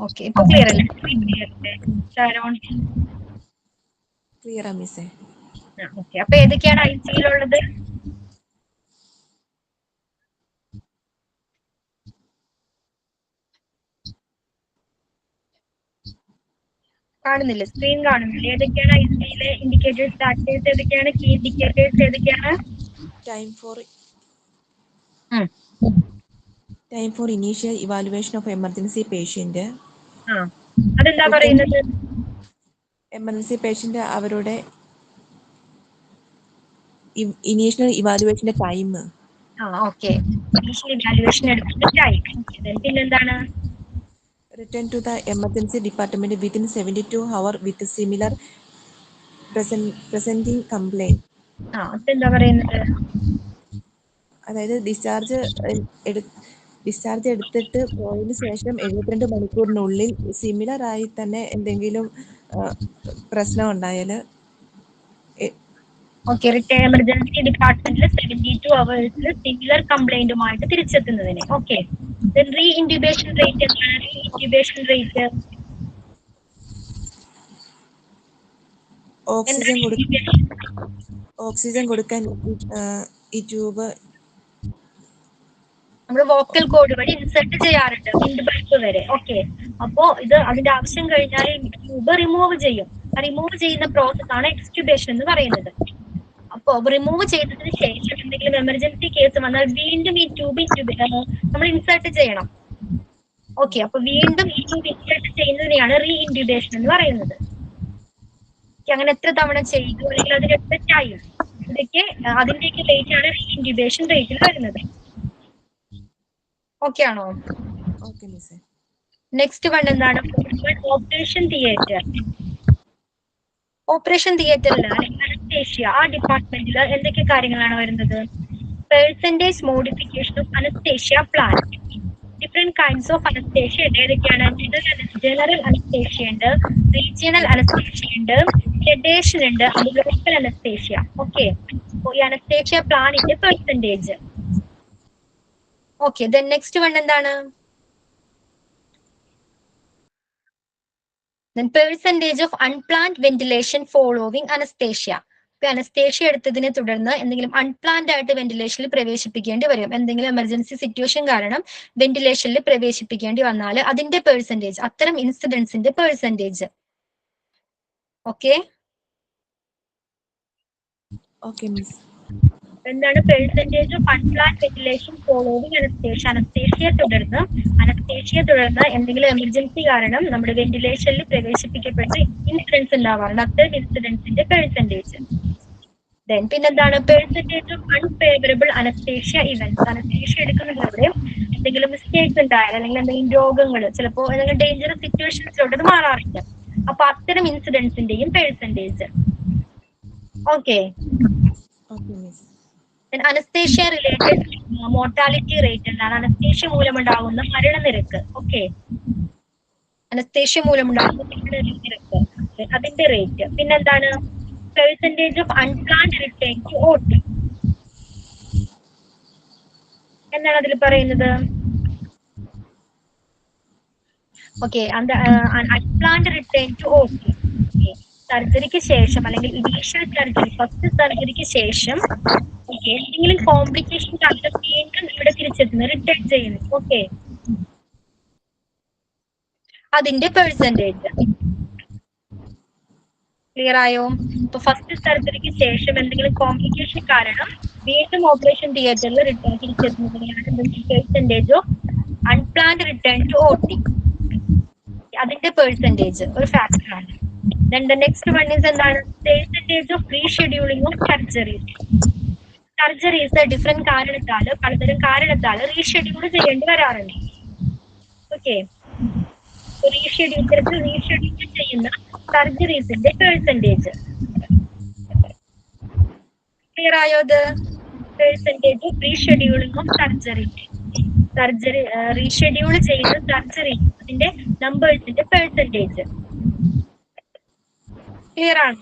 Okay, ഇപ്പൊ ക്ലിയർ അല്ലേ? ക്ലിയറാ മിസ്സേ. ഓക്കെ, അപ്പൊ ഏതൊക്കെയാണ് ഐസിയിലുള്ളത്? കാണുന്നില്ല, സ്ക്രീൻ കാണുന്നില്ല. ഏതൊക്കെയാണ് ഐസിയിലെ ഇൻഡിക്കേറ്റേഴ്സ്, ഫാക്ടേഴ്സ് ഏതൊക്കെയാണ്? കീ ഇൻഡിക്കേറ്റേഴ്സ് ഏതൊക്കെയാണ്? Time for initial evaluation of emergency patient. അതെന്താ പറയുന്നത്? എമർജൻസി പേഷ്യന്റ് അവരുടെ ഇനീഷ്യൽ ഇവാലുവേഷന്റെ ടൈം. ഓക്കെ, ഇനീഷ്യൽ ഇവാലുവേഷൻ എടുക്കുന്ന ടൈം. പിന്നെന്താണ്? Return to the emergency department within 72 hours with similar presenting complaint. അതെന്താ പറയുന്നത്? അതായത് ഡിസ്ചാർജ് എടുത്തിട്ട് പോയതിനു ശേഷം 72 മണിക്കൂറിനുള്ളിൽ സിമിലർ ആയി തന്നെ എന്തെങ്കിലും പ്രശ്നം ഉണ്ടായാൽ റിട്ടേൺ എമർജൻസി ഡിപ്പാർട്ട്മെന്റിൽ 72 hours സിമിലർ കംപ്ലൈന്റുമായിട്ട് തിരിച്ചെത്തുന്നതിന്. ഓക്കെ, റീഇൻറ്റുബേഷൻ റേറ്റ് എന്താണ്? റീഇൻറ്റുബേഷൻ റേറ്റ് ഓക്സിജൻ കൊടുക്കാൻ ഈ ട്യൂബ് നമ്മൾ വോക്കൽ കോഡ് വഴി ഇൻസെർട്ട് ചെയ്യാറുണ്ട് വിൻഡ് പൈപ്പ് വരെ. ഓക്കെ, അപ്പോ ഇത് അതിന്റെ ആവശ്യം കഴിഞ്ഞാൽ ട്യൂബ് റിമൂവ് ചെയ്യും. റിമൂവ് ചെയ്യുന്ന പ്രോസസ് ആണ് എക്സ്റ്റുബേഷൻ എന്ന് പറയുന്നത്. അപ്പോ റിമൂവ് ചെയ്തതിന് ശേഷം എന്തെങ്കിലും എമർജൻസി കേസ് വന്നാൽ വീണ്ടും ഈ ട്യൂബ് നമ്മൾ ഇൻസെർട്ട് ചെയ്യണം. ഓക്കെ, അപ്പൊ വീണ്ടും ഈ ട്യൂബ് ഇൻസെർട്ട് ചെയ്യുന്നതിനെയാണ് റീഇൻറ്റുബേഷൻ എന്ന് പറയുന്നത്. അങ്ങനെ എത്ര തവണ ചെയ്തു അല്ലെങ്കിൽ അതിന് എത്ര ടൈം, ഇതൊക്കെ അതിന്റെയൊക്കെ റേറ്റ് ആണ് റീഇൻറ്റുബേഷൻ റേറ്റിൽ വരുന്നത്. ഓക്കെ ആണോ? നെക്സ്റ്റ് വൺ എന്താണ്? Operation theatre. ഓപ്പറേഷൻ തിയേറ്ററിൽ അനസ്തേഷ്യ ആ ഡിപ്പാർട്ട്മെന്റിൽ എന്തൊക്കെ കാര്യങ്ങളാണ് വരുന്നത്? Percentage modification of anaesthesia plan. Different kinds of anaesthesia ഉണ്ട്. ഏതൊക്കെയാണ്? ജനറൽ അനസ്തേഷ്യ ഉണ്ട്, റീജിയണൽ അനസ്തേഷ്യ ഉണ്ട്, സെഡേഷൻ ഉണ്ട്, അത് ലോക്കൽ അനസ്തേഷ്യ. ഓക്കെ, ഈ അനസ്തേഷ്യ പ്ലാനിന്റെ percentage. Okay, then next one എന്താണ്? Percentage of unplanned ventilation following anaesthesia. Anaesthesia എടുത്തതിനെ തുടർന്ന് എന്തെങ്കിലും അൺപ്ലാൻഡ് ആയിട്ട് വെന്റിലേഷനിൽ പ്രവേശിപ്പിക്കേണ്ടി വരും. എന്തെങ്കിലും എമർജൻസി സിറ്റുവേഷൻ കാരണം വെന്റിലേഷനിൽ പ്രവേശിപ്പിക്കേണ്ടി വന്നാൽ അതിന്റെ പെർസെന്റേജ്, അത്തരം ഇൻസിഡൻസിന്റെ പെർസെന്റേജ്. ഓക്കെ, എന്താണ് percentage of unplanned ventilation following anaesthesia? അനസ്തേഷ്യയെ തുടർന്ന് എന്തെങ്കിലും എമർജൻസി കാരണം നമ്മുടെ വെന്റിലേഷനിൽ പ്രവേശിപ്പിക്കപ്പെട്ട ഇൻസിഡൻസ് ഉണ്ടാവാറുണ്ട്. അത്തരം ഇൻസിഡൻസിന്റെ പെർസെന്റേജ്. ദെൻ പിന്നെന്താണ്? Percentage of unfavourable anaesthesia events. Anaesthesia എടുക്കുന്നതിലൂടെ എന്തെങ്കിലും മിസ്റ്റേക്സ് ഉണ്ടായാൽ അല്ലെങ്കിൽ എന്തെങ്കിലും രോഗങ്ങൾ, ചിലപ്പോൾ എന്തെങ്കിലും ഡേഞ്ചറസ് സിറ്റുവേഷൻസിലോട്ട് അത് മാറാറുണ്ട്. അപ്പൊ അത്തരം ഇൻസിഡൻസിന്റെയും percentage. Okay, anaesthesia related mortality rate എന്താണ്? അനസ്തേഷ്യ മൂലമുണ്ടാകുന്ന മരണനിരക്ക്. ഓക്കെ, അനസ്തേഷ്യ മൂലമുണ്ടാകുന്ന മരണനിരക്ക്, അതിന്റെ റേറ്റ്. പിന്നെന്താണ്? Percentage of unplanned return to OT എന്നാണ് അതിൽ പറയുന്നത്. Okay, unplanned return to OT, സർജറിക്ക് ശേഷം അല്ലെങ്കിൽ ഇനീഷ്യൽ സർജറി, ഫസ്റ്റ് സർജറിക്ക് ശേഷം എന്തെങ്കിലും കോംപ്ലിക്കേഷൻ കാരണം വീണ്ടും ഇവിടെ തിരിച്ചെത്തുന്നു, റിട്ടേൺ ചെയ്യുന്നു. ഓക്കെ, അതിന്റെ പെർസെന്റേജ്. ക്ലിയർ ആയോ? ഇപ്പൊ ഫസ്റ്റ് സർജറിക്ക് ശേഷം എന്തെങ്കിലും കോംപ്ലിക്കേഷൻ കാരണം വീണ്ടും ഓപ്പറേഷൻ തിയേറ്ററിൽ റിട്ടേൺ തിരിച്ചെത്തുന്നതിനെയാണ് percentage of unplanned return to OT. അതിന്റെ പെർസെന്റേജ് ഒരു ഫാക്ടറാണ്. Then the next one is എന്താണ് percentage of rescheduling of surgeries. Surgeries different പലതരം കാരണത്താൽ റീഷെഡ്യൂൾ ചെയ്യേണ്ടി വരാറുണ്ട്. ഓക്കെ, റീഷെഡ്യൂൾ ചെയ്യുന്ന സർജറീസിന്റെ പെർസെന്റേജ് ക്ലിയർ ആയോ? ഇത് percentage of rescheduling of surgery reschedule ചെയ്യുന്ന സർജറി അതിന്റെ നമ്പേഴ്സിന്റെ പെർസെന്റേജ് ക്ലിയർ ആണ്?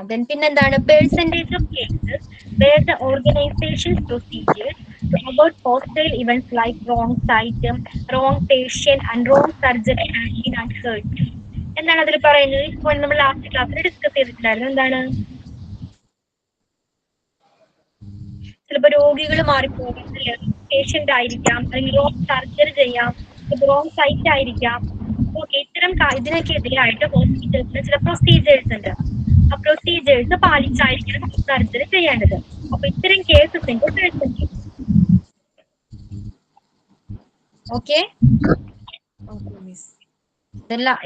Then പിന്നെന്താണ് percentage of cases where the organisation procedures to avoid hostile events like wrong site, wrong patient and wrong surgery has been adhered to. എന്താണ് അതിൽ പറയുന്നത്? ഇപ്പോൾ നമ്മൾ ലാസ്റ്റ് ക്ലാസ്സിൽ ഡിസ്കസ് ചെയ്തിട്ടുണ്ടായിരുന്നു. എന്താണ്? ചിലപ്പോൾ രോഗികൾ മാറിപ്പോകും, പേഷ്യന്റ് ആയിരിക്കാം, അല്ലെങ്കിൽ റോങ് സർജറി ചെയ്യാം, റോങ് സൈറ്റ് ആയിരിക്കാം. ഓക്കെ, ഇത്തരം ഇതിനൊക്കെ എതിരായിട്ട് ഹോസ്പിറ്റൽസിന് ചില പ്രൊസീജിയേഴ്സ് ഉണ്ട്. ആ പ്രൊസീജിയേഴ്സ് പാലിച്ചായിരിക്കണം സർജറി ചെയ്യേണ്ടത്. അപ്പൊ ഇത്തരം കേസസിന്റെ പെർസെന്റേജ്. ഓക്കെ,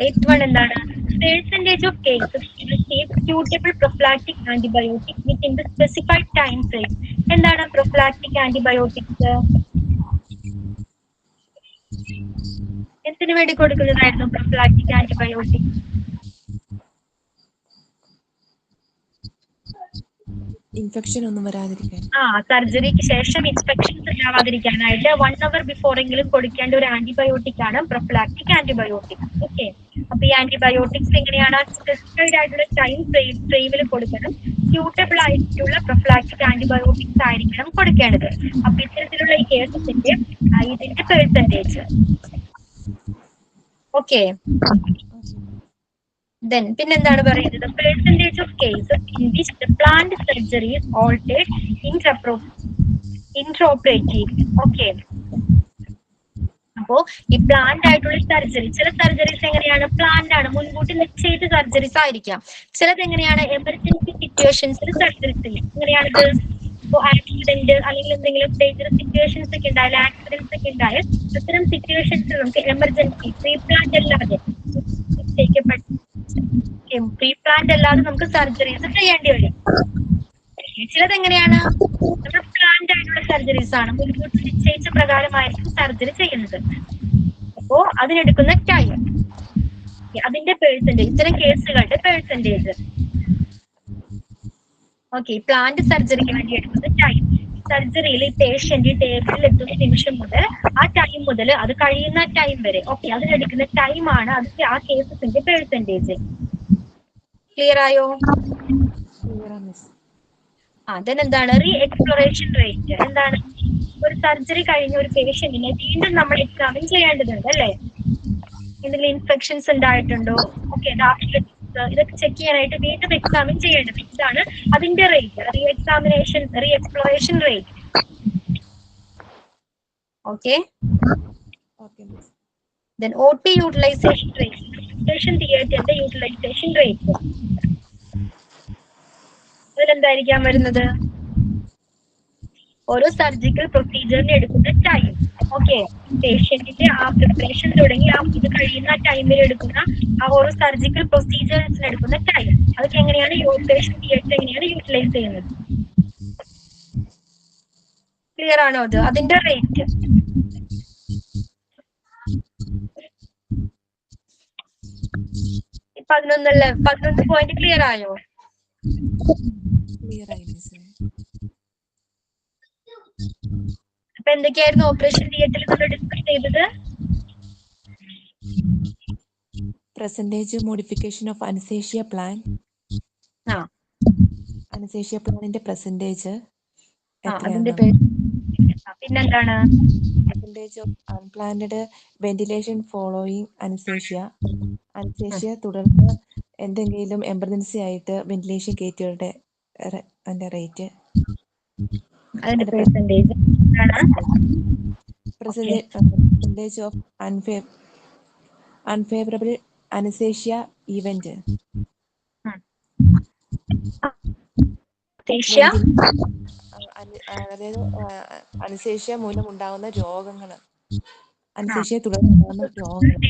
എയ്ത്ത് വൺ എന്താണ്? Percentage of cases receive suitable prophylactic antibiotics within the specified time frame. എന്താണ് പ്രൊഫ്ലാക്റ്റിക് ആന്റിബയോട്ടിക്സ്? എന്തിനു വേണ്ടി കൊടുക്കുന്നതായിരുന്നു പ്രൊഫ്ലാക്റ്റിക് ആന്റിബയോട്ടിക്സ്? ഇൻഫെക്ഷൻ ഒന്നും വരാതിരിക്കാൻ. സർജറിക്ക് ശേഷം ഇൻഫെക്ഷൻസ് ഉണ്ടാവാതിരിക്കാനായിട്ട് 1 hour ബിഫോർ എങ്കിലും കൊടുക്കേണ്ട ഒരു ആന്റിബയോട്ടിക് ആണ് പ്രൊഫ്ലാക്റ്റിക് ആന്റിബയോട്ടിക്. ഓക്കെ, അപ്പൊ ഈ ആന്റിബയോട്ടിക്സ് എങ്ങനെയാണ്? സ്പെസിഫൈഡ് ആയിട്ടുള്ള ടൈം ഫ്രെയിമിൽ കൊടുക്കണം. സ്യൂട്ടബിൾ ആയിട്ടുള്ള പ്രൊഫ്ലാക്റ്റിക് ആന്റിബയോട്ടിക്സ് ആയിരിക്കണം കൊടുക്കേണ്ടത്. അപ്പൊ ഇത്തരത്തിലുള്ള ഈ കേസസിന്റെ ഇതിന്റെ പെർസെന്റേജ്. ഓക്കെ, then പിന്നെന്താണ് പറയുന്നത്? Percentage of cases in which the planned surgery is altered intraoperative. Okay, അപ്പോ ഈ പ്ലാൻഡ് ആയിട്ടുള്ള സർജറി, ചില സർജറീസ് എങ്ങനെയാണ്? പ്ലാൻഡ് ആണ്, മുൻകൂട്ടി നിശ്ചയിച്ച സർജറീസ് ആയിരിക്കാം. ചിലത് എങ്ങനെയാണ്? എമർജൻസി സിറ്റുവേഷൻസിൽ സർജറീസ് ചെയ്യും. എങ്ങനെയാണിത്? ഇപ്പോൾ ആക്സിഡന്റ് അല്ലെങ്കിൽ എന്തെങ്കിലും ഡേഞ്ചറസ് സിറ്റുവേഷൻസ് ഒക്കെ ഉണ്ടായാലും ആക്സിഡൻസ് ഒക്കെ ഉണ്ടായാൽ അത്തരം സിറ്റുവേഷൻസിൽ നമുക്ക് എമർജൻസി പ്രീ പ്ലാൻഡ് അല്ലാതെ നമുക്ക് സർജറീസ് ചെയ്യേണ്ടി വരും. ചിലത് എങ്ങനെയാണ്? നമ്മൾ പ്ലാൻഡ് ആയിട്ടുള്ള സർജറീസ് ആണ്, മുൻകൂട്ടി നിശ്ചയിച്ച പ്രകാരമായിരിക്കും സർജറി ചെയ്യുന്നത്. അപ്പോ അതിനെടുക്കുന്ന ടൈം, അതിന്റെ പെർസെന്റേജ്, ഇത്തരം കേസുകളുടെ പെർസെന്റേജ്. ഓക്കെ, പ്ലാന്റ് സർജറിക്ക് വേണ്ടി എടുക്കുന്ന ടൈം, സർജറിയിൽ പേഷ്യന്റ് ടേബിളിൽ എത്തുന്ന നിമിഷം മുതൽ ആ ടൈം മുതൽ അത് കഴിയുന്ന ടൈം വരെ, ഓക്കെ, അതിനെടുക്കുന്ന ടൈമാണ് അതിന്റെ ആ കേസസിന്റെ പെർസെന്റേജ്. ക്ലിയർ ആയോ? അതിനെന്താണ് റീ എക്സ്പ്ലോറേഷൻ റേറ്റ്? എന്താണ്? ഒരു സർജറി കഴിഞ്ഞ ഒരു പേഷ്യന്റിനെ വീണ്ടും നമ്മൾ എക്സാമിൻ ചെയ്യേണ്ടതുണ്ട് അല്ലേ? എന്തെങ്കിലും ഇൻഫെക്ഷൻസ് ഉണ്ടായിട്ടുണ്ടോ, ഓക്കെ, ഇതൊക്കെ ചെക്ക് ചെയ്യാനായിട്ട് വീണ്ടും എക്സാമിൻ ചെയ്യേണ്ടത്. ഇതാണ് അതിന്റെ rate, re exploration rate. Okay, then OT utilisation rate, operation തിയേറ്ററിന്റെ യൂട്ടിലൈസേഷൻ റേറ്റ്. അതിലെന്തായിരിക്കാം വരുന്നത്? ഓരോ സർജിക്കൽ പ്രൊസീജിയറിന് എടുക്കുന്ന ടൈം, ഓക്കെ, പേഷ്യന്റിന്റെ ആ പ്രിപ്പറേഷൻ തുടങ്ങി ഇത് കഴിയുന്ന ടൈമിൽ എടുക്കുന്ന ആ ഓരോ സർജിക്കൽ പ്രൊസീജിയേഴ്സിന് എടുക്കുന്ന ടൈം, അതൊക്കെ എങ്ങനെയാണ് ഓപ്പറേഷൻ തിയേറ്റർ എങ്ങനെയാണ് യൂട്ടിലൈസ് ചെയ്യുന്നത്? ക്ലിയർ ആണോ? അത് അതിന്റെ റേറ്റ്. ഇപ്പൊ 11 പോയിന്റ് ക്ലിയർ ആയോ? അപ്പൊ എന്തൊക്കെയായിരുന്നു ഓപ്പറേഷൻ തിയേറ്ററിൽ നമ്മൾ ഡിസ്കസ് ചെയ്തത്? Percentage modification of anaesthesia plan. Anaesthesia പ്ലാനിന്റെ പെർസെന്റേജ് പിന്നെന്താണ്? Percentage of unplanned ventilation following anaesthesia തുടർന്ന് എന്തെങ്കിലും എമർജൻസി ആയിട്ട് വെന്റിലേഷൻ കയറ്റിയവരുടെ അതിന്റെ rate. Percentage of unfavourable anaesthesia event. അതായത് അനസ്തേഷ്യ മൂലം ഉണ്ടാകുന്ന രോഗങ്ങൾ, അനസ്തേഷ്യയെ തുടർന്നുണ്ടാകുന്ന രോഗങ്ങൾ.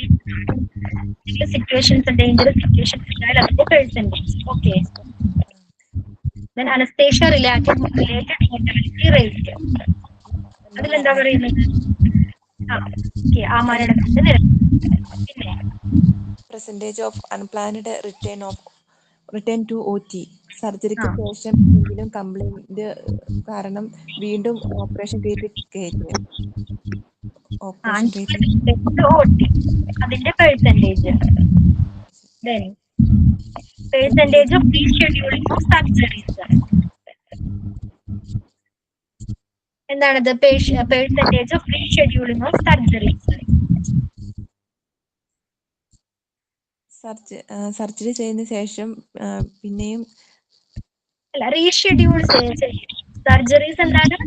സിറ്റുവേഷൻസ് ഡേഞ്ചറസ് സിറ്റുവേഷൻസ് ഉണ്ടായാൽ അതിന്റെ percentage. Okay. Then anesthesia related mortality rate. അതിലെന്താ പറയുന്നത്? ആ മരണത്തിന്റെ നിരക്ക്. പിന്നെ percentage of unplanned return to OT. സർജറിക്ക് ശേഷം എന്തെങ്കിലും കംപ്ലൈന്റ് കാരണം വീണ്ടും ഓപ്പറേഷൻ തിയേറ്ററിൽ അതിന്റെ percentage. Percentage of rescheduling of surgeries. എന്താണത്? Percentage of rescheduling of surgeries. Surgery ചെയ്തതിനു ശേഷം പിന്നെയും അല്ല, റീഷെഡ്യൂൾ സർജറീസ് എന്താണ്?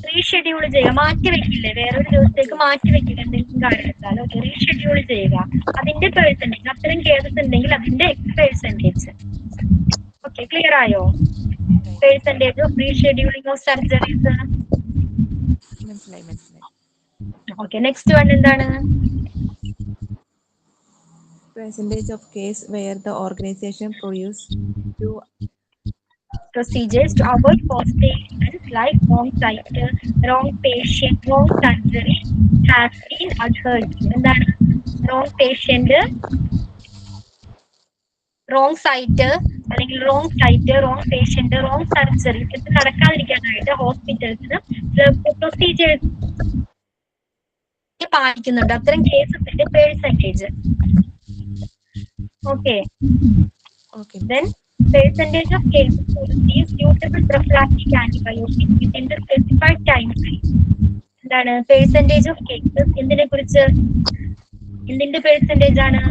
റീഷെഡ്യൂൾ ചെയ്യുക, മാറ്റി വെക്കില്ലേ, വേറൊരു ദിവസത്തേക്ക് മാറ്റി വെക്കില്ല എന്തെങ്കിലും കാരണത്താൽ. ഓക്കെ, റീഷെഡ്യൂൾ ചെയ്യുക, അതിന്റെ പെർസെന്റേജ്. അത്തരം കേസസ് ഉണ്ടെങ്കിൽ അതിന്റെ പെർസെന്റേജ്. ഓക്കെ, ക്ലിയർ ആയോ? Percentage of rescheduling of surgeries. മനസ്സിലായി. ഓക്കെ, നെക്സ്റ്റ് വൺ എന്താണ്? Percentage of case where the organization produced two procedures to avoid causations like wrong site, wrong patient, wrong surgery has been adhered to. എന്താണ്? wrong patient, wrong site, അല്ലെങ്കിൽ wrong site, wrong patient, wrong surgery ഇത് നടക്കാതിരിക്കാനായിട്ട് ഹോസ്പിറ്റൽസിന് procedures പാലിക്കുന്നുണ്ട്. അത്തരം കേസസിന്റെ percentage. Okay. Then percentage of cases who receive suitable prophylactic antibiotics within the specified time frame. എന്താണ്? Percentage of cases എന്തിനെ കുറിച്ച്? എന്തിന്റെ percentage ആണ്?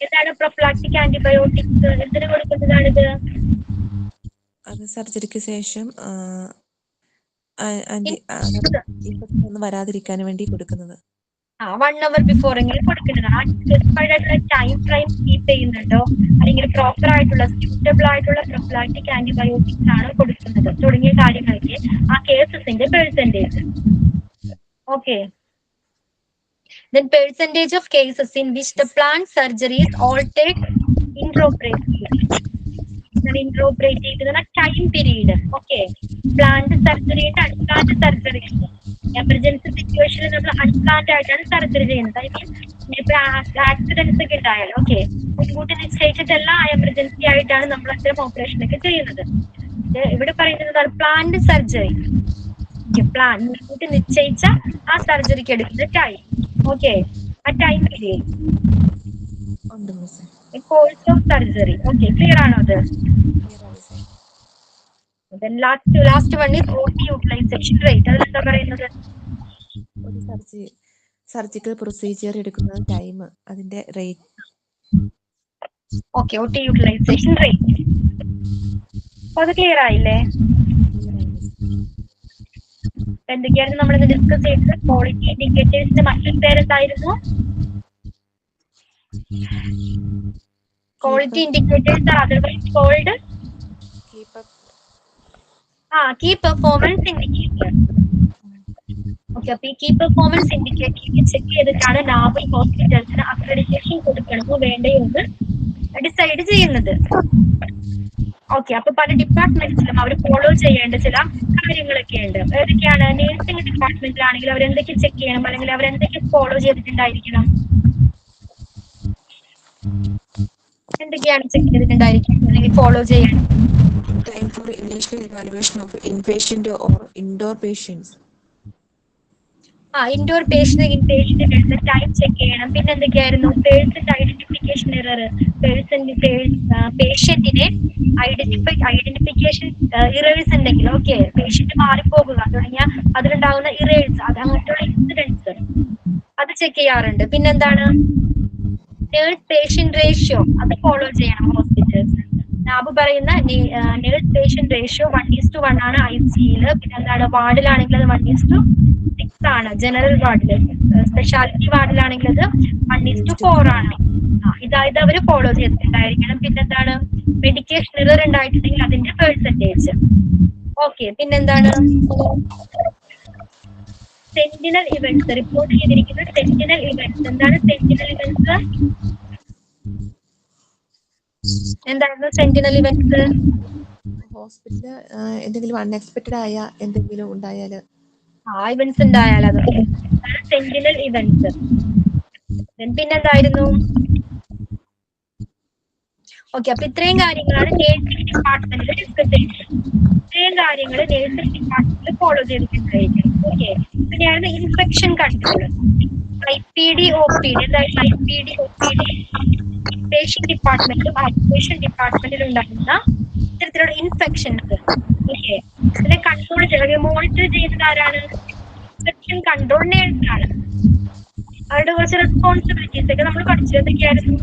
എന്താണ് പ്രൊഫ്ലാക്റ്റിക് ആന്റിബയോട്ടിക്സ്? എന്തിനു കൊടുക്കുന്നതാണിത്? അത് സർജറിക്ക് ശേഷം വരാതിരിക്കാൻ വേണ്ടി കൊടുക്കുന്നത്. 1 hour ബിഫോർ എങ്കിലും കൊടുക്കുന്നതാണ്. സ്പെസിഫൈഡ് ആയിട്ടുള്ള ടൈം ഫ്രെയിം കീപ്പ് ചെയ്യുന്നുണ്ടോ, അല്ലെങ്കിൽ പ്രോപ്പർ ആയിട്ടുള്ള സ്യൂട്ടബിൾ ആയിട്ടുള്ള പ്രൊഫ്ലാക്റ്റിക് ആന്റിബയോട്ടിക്സ് ആണ് കൊടുക്കുന്നത് തുടങ്ങിയ കാര്യങ്ങൾക്ക് ആ കേസസിന്റെ percentage. Okay. Then percentage of cases in which the planned surgery is altered intraoperatively. Intraoperative time period. Okay. Planned surgery ഉണ്ട്, അൺപ്ലാൻഡ് സർജറി ഉണ്ട്. എമർജൻസി സിറ്റുവേഷനിൽ നമ്മൾ അൺപ്ലാൻഡ് ആയിട്ടാണ് സർജറി ചെയ്യുന്നത്. ഐ മീൻ ഇപ്പൊ ആക്സിഡൻസ് ഒക്കെ ഉണ്ടായാലും ഓക്കെ, മുൻകൂട്ടി നിശ്ചയിച്ചിട്ടല്ല എമർജൻസി ആയിട്ടാണ് നമ്മൾ അത്തരം ഓപ്പറേഷൻ ഒക്കെ ചെയ്യുന്നത്. ഇവിടെ പറയുന്നത് പ്ലാൻഡ് സർജറി. പ്ലാൻ മുൻകൂട്ടി നിശ്ചയിച്ച ആ സർജറിക്ക് എടുക്കുന്ന ടൈം. ഓക്കെ, ആ time period, course of surgery. Okay, clear ആണോ അത്? Then last one is OT utilization rate. അതെന്താ പറയുന്നത്? ഒരു സർജിക്കൽ പ്രൊസീജിയർ എടുക്കുന്ന ടൈം, അതിന്റെ rate. Okay, OT utilization rate. അത് ക്ലിയർ ആയില്ലേ? എന്തൊക്കെയായിരുന്നു നമ്മളിന്ന് ഡിസ്കസ് ചെയ്തത്? ക്വാളിറ്റി ഇൻഡിക്കേറ്റേഴ്സിന്റെ മറ്റൊരു പേരെന്തായിരുന്നു? Quality indicators are otherwise called key performance indicator. Okay, അപ്പൊ ഈ കീ പെർഫോമൻസ് ഇൻഡിക്കേറ്റർ ചെക്ക് ചെയ്തിട്ടാണ് നാബി ഹോസ്പിറ്റൽസിന് അക്രഡിറ്റേഷൻ കൊടുക്കണമോ വേണ്ടയോ എന്ന് ഡിസൈഡ് ചെയ്യുന്നത്. ഓക്കെ, അപ്പൊ പല ഡിപ്പാർട്ട്മെന്റ്സിലും അവർ ഫോളോ ചെയ്യേണ്ട ചില കാര്യങ്ങളൊക്കെ ഉണ്ട്. ഏതൊക്കെയാണ്? നേഴ്സിംഗ് ഡിപ്പാർട്ട്മെന്റിലാണെങ്കിൽ അവരെന്തൊക്കെ ചെക്ക് ചെയ്യണം, അല്ലെങ്കിൽ അവരെന്തൊക്കെ ഫോളോ ചെയ്തിട്ടുണ്ടായിരിക്കണം? എന്തൊക്കെയാണ് ചെക്ക് ചെയ്തിട്ടുണ്ടായിരിക്കണം അല്ലെങ്കിൽ ഫോളോ ചെയ്യണം? Time for initial evaluation of inpatient or indoor patients. Indoor patient inpatient time check ചെയ്യണം. പിന്നെ എന്തൊക്കെയായിരുന്നു? പേഷ്യന്റ് ഐഡന്റിഫിക്കേഷൻ എറർ, പേഷ്യന്റിനെ ഐഡന്റിഫിക്കേഷൻ ഇറേഴ്സ് ഉണ്ടെങ്കിൽ ഓക്കെ, പേഷ്യന്റ് മാറിപ്പോകുക തുടങ്ങിയ അതിലുണ്ടാകുന്ന ഇറേഴ്സ്, അത് അങ്ങനത്തുള്ള ഇൻസിഡൻസ് അത് ചെക്ക് ചെയ്യാറുണ്ട്. പിന്നെന്താണ്? നേഴ്സ് പേഷ്യന്റ് റേഷ്യോ അത് ഫോളോ ചെയ്യണം ഹോസ്പിറ്റൽസ്. നാബ് പറയുന്ന നേഴ്സ് പേഷ്യന്റ് റേഷ്യോ 1:1 ആണ് ICUയിൽ. പിന്നെ എന്താണ്? വാർഡിലാണെങ്കിൽ അത് 1:6 ആണ്. ജനറൽ വാർഡില്, സ്പെഷ്യാലിറ്റി വാർഡിലാണെങ്കിൽ അത് 1:4 ആണ്. ഇത് അവര് ഫോളോ ചെയ്തിട്ടുണ്ടായിരിക്കണം. പിന്നെന്താണ്? മെഡിക്കേഷൻ എറർ ഉണ്ടായിട്ടുണ്ടെങ്കിൽ അതിന്റെ പെർസെന്റേജ്. ഓക്കെ, പിന്നെന്താണ് സെന്റിനൽ ഇവന്റ്സ്, റിപ്പോർട്ട് ചെയ്തിരിക്കുന്ന സെന്റിനൽ ഇവന്റ്സ്. എന്താണ് സെന്റിനൽ ഇവന്റ്സ്? എന്തായിരുന്നു സെന്റിനൽ ഇവന്റ്സ്? ഹോസ്പിറ്റലിൽ എന്തെങ്കിലും അൺഎക്സ്പെക്റ്റഡ് ആയ എന്തെങ്കിലും ഉണ്ടായാൽ ഇവന്റ്സ് ഉണ്ടായാൽ അത് സെന്റിനൽ ഇവന്റ്സ്. പിന്നെന്തായിരുന്നു? ഓക്കെ, അപ്പൊ ഇത്രയും കാര്യങ്ങളാണ് നേഴ്സിംഗ് ഡിപ്പാർട്ട്മെന്റിൽ ഡിസ്കസ് ചെയ്യുന്നത്. ഇത്രയും കാര്യങ്ങൾ നേഴ്സിംഗ് ഡിപ്പാർട്ട്മെന്റിൽ ഫോളോ ചെയ്തിട്ടുണ്ടായിരിക്കും. ഓക്കെ, പിന്നെയാണ് ഇൻഫെക്ഷൻ കൺട്രോൾ. IPD OPD. എന്തായാലും IPD OPD പേഷ്യന്റ് ഡിപ്പാർട്ട്മെന്റിലും ഐസൊലേഷൻ ഡിപ്പാർട്ട്മെന്റിലും ഉണ്ടാകുന്ന ഇത്തരത്തിലുള്ള ഇൻഫെക്ഷൻസ്. ഓക്കെ, ഇതിനെ കൺട്രോൾ ചെയ്യുക, മോണിറ്റർ ചെയ്യുന്നത് ആരാണ്? ഇൻഫെക്ഷൻ കൺട്രോൾ നേഴ്സാണ്. അവരുടെ കുറച്ച് റെസ്പോൺസിബിലിറ്റീസ് ഒക്കെ നമ്മൾ പഠിച്ചു. എന്തൊക്കെയായിരുന്നു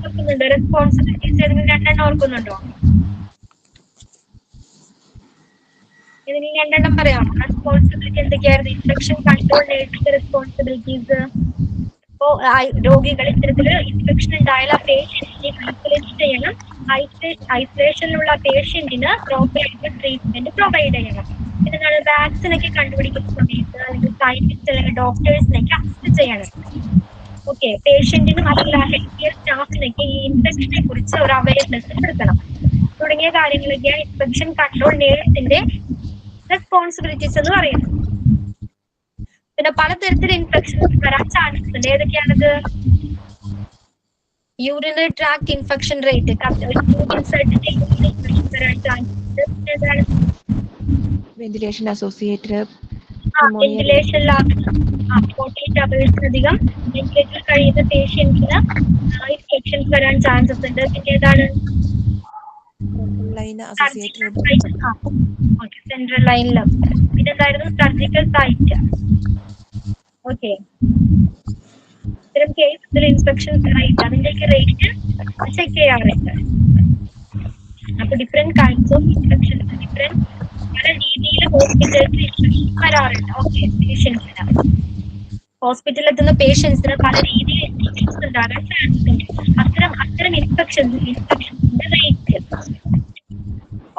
ഓർക്കുന്നുണ്ടോ? റെസ്പോൺസിബിലിറ്റീസ് ഏതെങ്കിലും രണ്ടെണ്ണം ഓർക്കുന്നുണ്ടോ? ഇതിന് രണ്ടെണ്ണം പറയാം. റെസ്പോൺസിബിലിറ്റി എന്തൊക്കെയായിരുന്നു? ഇൻഫെക്ഷൻ കൺട്രോൾ നേഴ്സിന്റെ റെസ്പോൺസിബിലിറ്റീസ്. ഇപ്പോ രോഗികൾ ഇത്തരത്തില് ഇൻഫെക്ഷൻ ഉണ്ടായാൽ ആ പേഷ്യന്റിനെ ഐസൊലേറ്റ് ചെയ്യണം. ഐസൊലേഷനിലുള്ള പേഷ്യന്റിന് പ്രോപ്പറായിട്ട് ട്രീറ്റ്മെന്റ് പ്രൊവൈഡ് ചെയ്യണം. പിന്നെന്താണ്? വാക്സിൻ ഒക്കെ കണ്ടുപിടിക്കുന്ന സമയത്ത് അല്ലെങ്കിൽ സയന്റിസ്റ്റ് അല്ലെങ്കിൽ ഡോക്ടേഴ്സിനൊക്കെ അസിസ്റ്റ് ചെയ്യണം. ഓക്കെ, പേഷ്യന്റിനും അല്ലെങ്കിൽ ഹെൽത്ത് കെയർ സ്റ്റാഫിനൊക്കെ ഈ ഇൻഫെക്ഷനെ കുറിച്ച് ഒരു അവയർനെസ് കൊടുക്കണം. തുടങ്ങിയ കാര്യങ്ങളൊക്കെയാണ് ഇൻഫെക്ഷൻ കൺട്രോൾ നേഴ്സിന്റെ റെസ്പോൺസിബിലിറ്റീസ് എന്ന് പറയുന്നത്. പിന്നെ പലതരത്തിൽ ഇൻഫെക്ഷൻസ് വരാൻ ചാൻസസ് ഉണ്ട്. ഏതൊക്കെയാണത്? Urinary tract infection rate, infection വരാൻ ചാൻസസ്. ഏതാണ്? വെന്റിലേഷൻ അസോസിയേറ്റഡ് വെന്റിലേഷനിൽ 48 അവേഴ്സിനധികം വെന്റിലേറ്ററിൽ കഴിയുന്ന പേഷ്യൻസിന് ഇൻഫെക്ഷൻസ് വരാൻ ചാൻസസ് ഉണ്ട്. പിന്നെ ഏതാണ്? സെൻട്രൽ ലൈനിൽ. പിന്നെന്തായിരുന്നു? Surgical site. ഓക്കെ, ഇത്തരം കേസിൽ ഇൻഫെക്ഷൻസ് റേറ്റ്, അതിന്റെയൊക്കെ റേറ്റ് ചെക്ക് ചെയ്യാറുണ്ട്. അപ്പൊ different kinds of infections, different പല രീതിയിൽ ഹോസ്പിറ്റലിൽ ഇൻഫെക്ഷൻ വരാറുണ്ട്. ഓക്കെ, പേഷ്യൻസിന് ഹോസ്പിറ്റലിൽ എത്തുന്ന പേഷ്യൻസിന് പല രീതിയിൽ ഇൻഫെക്ഷൻസ് ഉണ്ടാകാൻ ചാൻസ് ഉണ്ട്. അത്തരം ഇൻഫെക്ഷൻസിന്റെ റേറ്റ്.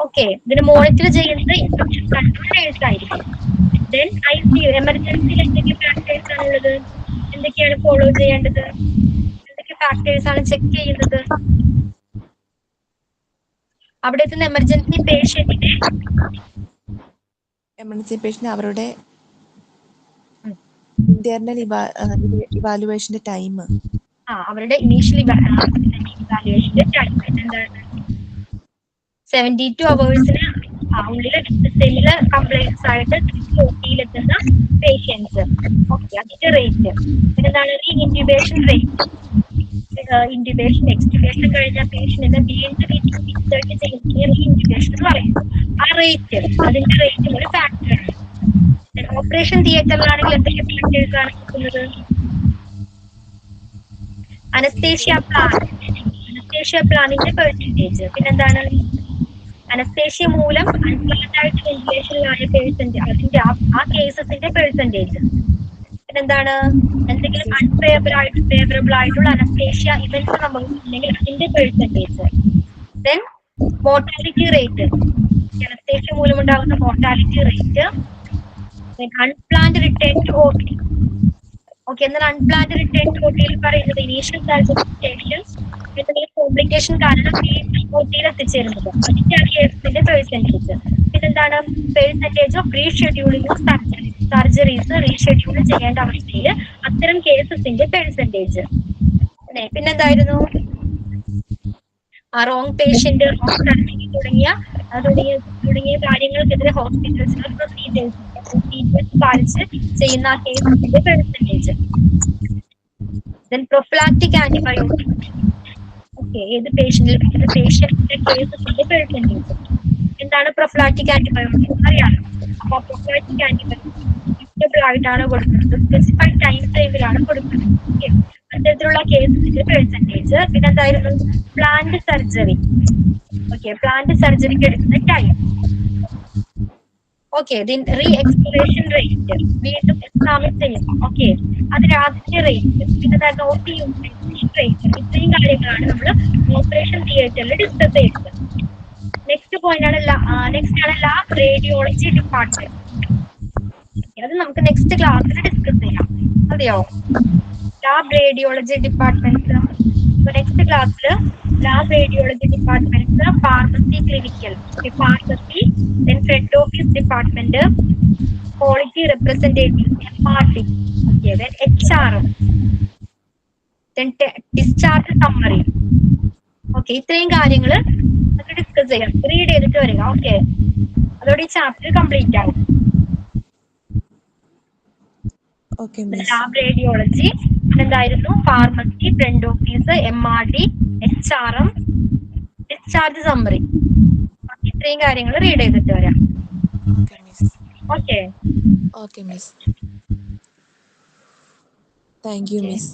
ഓക്കെ, ഇതിന് മോണിറ്റർ ചെയ്യുന്നത് ഇൻഫെക്ഷൻ കൺട്രോൾ നേഴ്സ് ആയിരിക്കും. ദെൻ ICU, എമർജൻസിയിൽ എന്തൊക്കെ ഫാക്ടേഴ്സ് ആണുള്ളത്? എന്തൊക്കെയാണ് ഫോളോ ചെയ്യേണ്ടത്? എന്തൊക്കെ ഫാക്ടേഴ്സ് ആണ് ചെക്ക് ചെയ്യുന്നത്? അവിടെ എത്തുന്ന എമർജൻസി പേഷ്യന്റ് അവരുടെ ഇന്റേണൽ ഇവാലുവേഷന്റെ ടൈം, അവരുടെ ഇനീഷ്യൽ ഇവാലുവേഷന്റെ ടൈം എന്താണ്? 72 അവേഴ്സിന് ഉള്ളിൽ സെല്ലുലർ കംപ്ലൈന്റ്സ് ആയിട്ട് OPയിലെത്തുന്ന പേഷ്യൻസ്. ഓക്കെ, അതിന്റെ റേറ്റ്. പിന്നെന്താണ്? Incubation rate. ഇൻക്യുബേഷൻ എക്സ്ക്യുബേഷൻ കഴിഞ്ഞ പേഷ്യന്റിനെ വീണ്ടും ഇൻസേർട്ട് ചെയ്യുന്ന ഇൻക്യുബേഷൻ എന്ന് പറയും. ആ റേറ്റ്, അതിന്റെ റേറ്റ് ഒരു ഫാക്ടറാണ്. ഓപ്പറേഷൻ തിയേറ്ററിലാണെങ്കിൽ എന്തൊക്കെ ഫാക്ടേഴ്സ് ആണ് നോക്കുന്നത്? അനസ്തേഷ്യ പ്ലാനിന്റെ പെർസെന്റേജ്. പിന്നെന്താണ്? അനസ്തേഷ്യ മൂലം അൺപ്ലാൻഡ് ആയിട്ട് വെന്റിലേഷനിലായ പേഷ്യന്റ്, അതിന്റെ ആ കേസസിന്റെ പെർസെന്റേജ്. പിന്നെന്താണ്? എന്തെങ്കിലും ഫേവറബിൾ ആയിട്ടുള്ള അനസ്തേഷ്യ ഇവന്റ്സ് സംഭവിച്ചിട്ടുണ്ടെങ്കിൽ അതിന്റെ percentage. Then mortality rate, anaesthesia മൂലം ഉണ്ടാകുന്ന mortality rate. Unplanned return to OT. Okay, എന്നാൽ അൺപ്ലാൻഡ് റിട്ടേൺ ടു OTയിൽ പറയുന്നത് ഇനീഷ്യൽ സാൽവേഷൻസ് എന്തെങ്കിലും കോംപ്ലിക്കേഷൻ കാരണം OTയിൽ എത്തിച്ചേരുന്നത്, അതിന്റെ കേസിന്റെ പെർസെന്റേജ്. പിന്നെന്താണ്? Percentage of rescheduling of surgeries, reschedule ചെയ്യേണ്ട അവസ്ഥയിൽ അത്തരം കേസസിന്റെ പെർസെന്റേജ്. പിന്നെന്തായിരുന്നു? റോങ് പേഷ്യന്റ്, റോങ് സർജറി തുടങ്ങിയ കാര്യങ്ങൾക്കെതിരെ ഹോസ്പിറ്റൽസിന് പ്രൊസീജിയേഴ്സ് പാലിച്ച് ചെയ്യുന്ന ആ കേസസിന്റെ percentage. Then prophylactic antibiotic. Okay, ഏത് പേഷ്യന്റിന്റെ കേസസിന്റെ പെർസെന്റേജ്. എന്താണ് പ്രൊഫിലാക്റ്റിക് ആന്റിബയോട്ടിക്? അറിയാമോ? അപ്പൊ പ്രൊഫിലാക്റ്റിക് ആന്റിബയോട്ടിക് ആയിട്ടാണ് കൊടുക്കുന്നത്, സ്പെസിഫൈഡ് ടൈം ഫ്രെയിമിലാണ് കൊടുക്കുന്നത്. ഓക്കെ, അത്തരത്തിലുള്ള കേസസിന്റെ പെർസെന്റേജ്. പിന്നെന്തായിരുന്നു? Planned surgery. ഓക്കെ, പ്ലാന്റ് സർജറിക്ക് എടുക്കുന്ന time. Okay, re exploration rate, വീണ്ടും എക്സാമിൻ ചെയ്യും. ഓക്കെ, അതിന് അതിന്റെ റേറ്റ്. പിന്നെന്തായിരുന്നു? OT utilisation rate. ഇത്രയും കാര്യങ്ങളാണ് നമ്മൾ ഓപ്പറേഷൻ തിയേറ്ററിൽ ഡിസ്കസ് ചെയ്യുന്നത്. നെക്സ്റ്റ് പോയിന്റ് ആണ് നെക്സ്റ്റ് ആണ് ലാബ് റേഡിയോളജി ഡിപ്പാർട്ട്മെന്റ്. അത് നമുക്ക് നെക്സ്റ്റ് ക്ലാസ്സിൽ ഡിസ്കസ് ചെയ്യാം. അതെയോ? ലാബ് റേഡിയോളജി ഡിപ്പാർട്ട്മെന്റ് നെക്സ്റ്റ് ക്ലാസ്സിൽ lab radiology department, pharmacy clinical pharmacy, then front office department, quality representative MRD, then HRM, then discharge summary. Okay, ഇത്രയും കാര്യങ്ങൾ നമുക്ക് ഡിസ്കസ് ചെയ്യാം. റീഡ് ചെയ്തിട്ട് വരിക. ഓക്കെ, അതോടെ ഈ ചാപ്റ്റർ കംപ്ലീറ്റ് ആവും. ലാബ് റേഡിയോളജി, എന്തായിരുന്നു? Pharmacy, front office, MRD, HRM, discharge summary. ഇത്രയും കാര്യങ്ങൾ റീഡ് ചെയ്തിട്ട് വരാം. Okay miss. Thank you miss.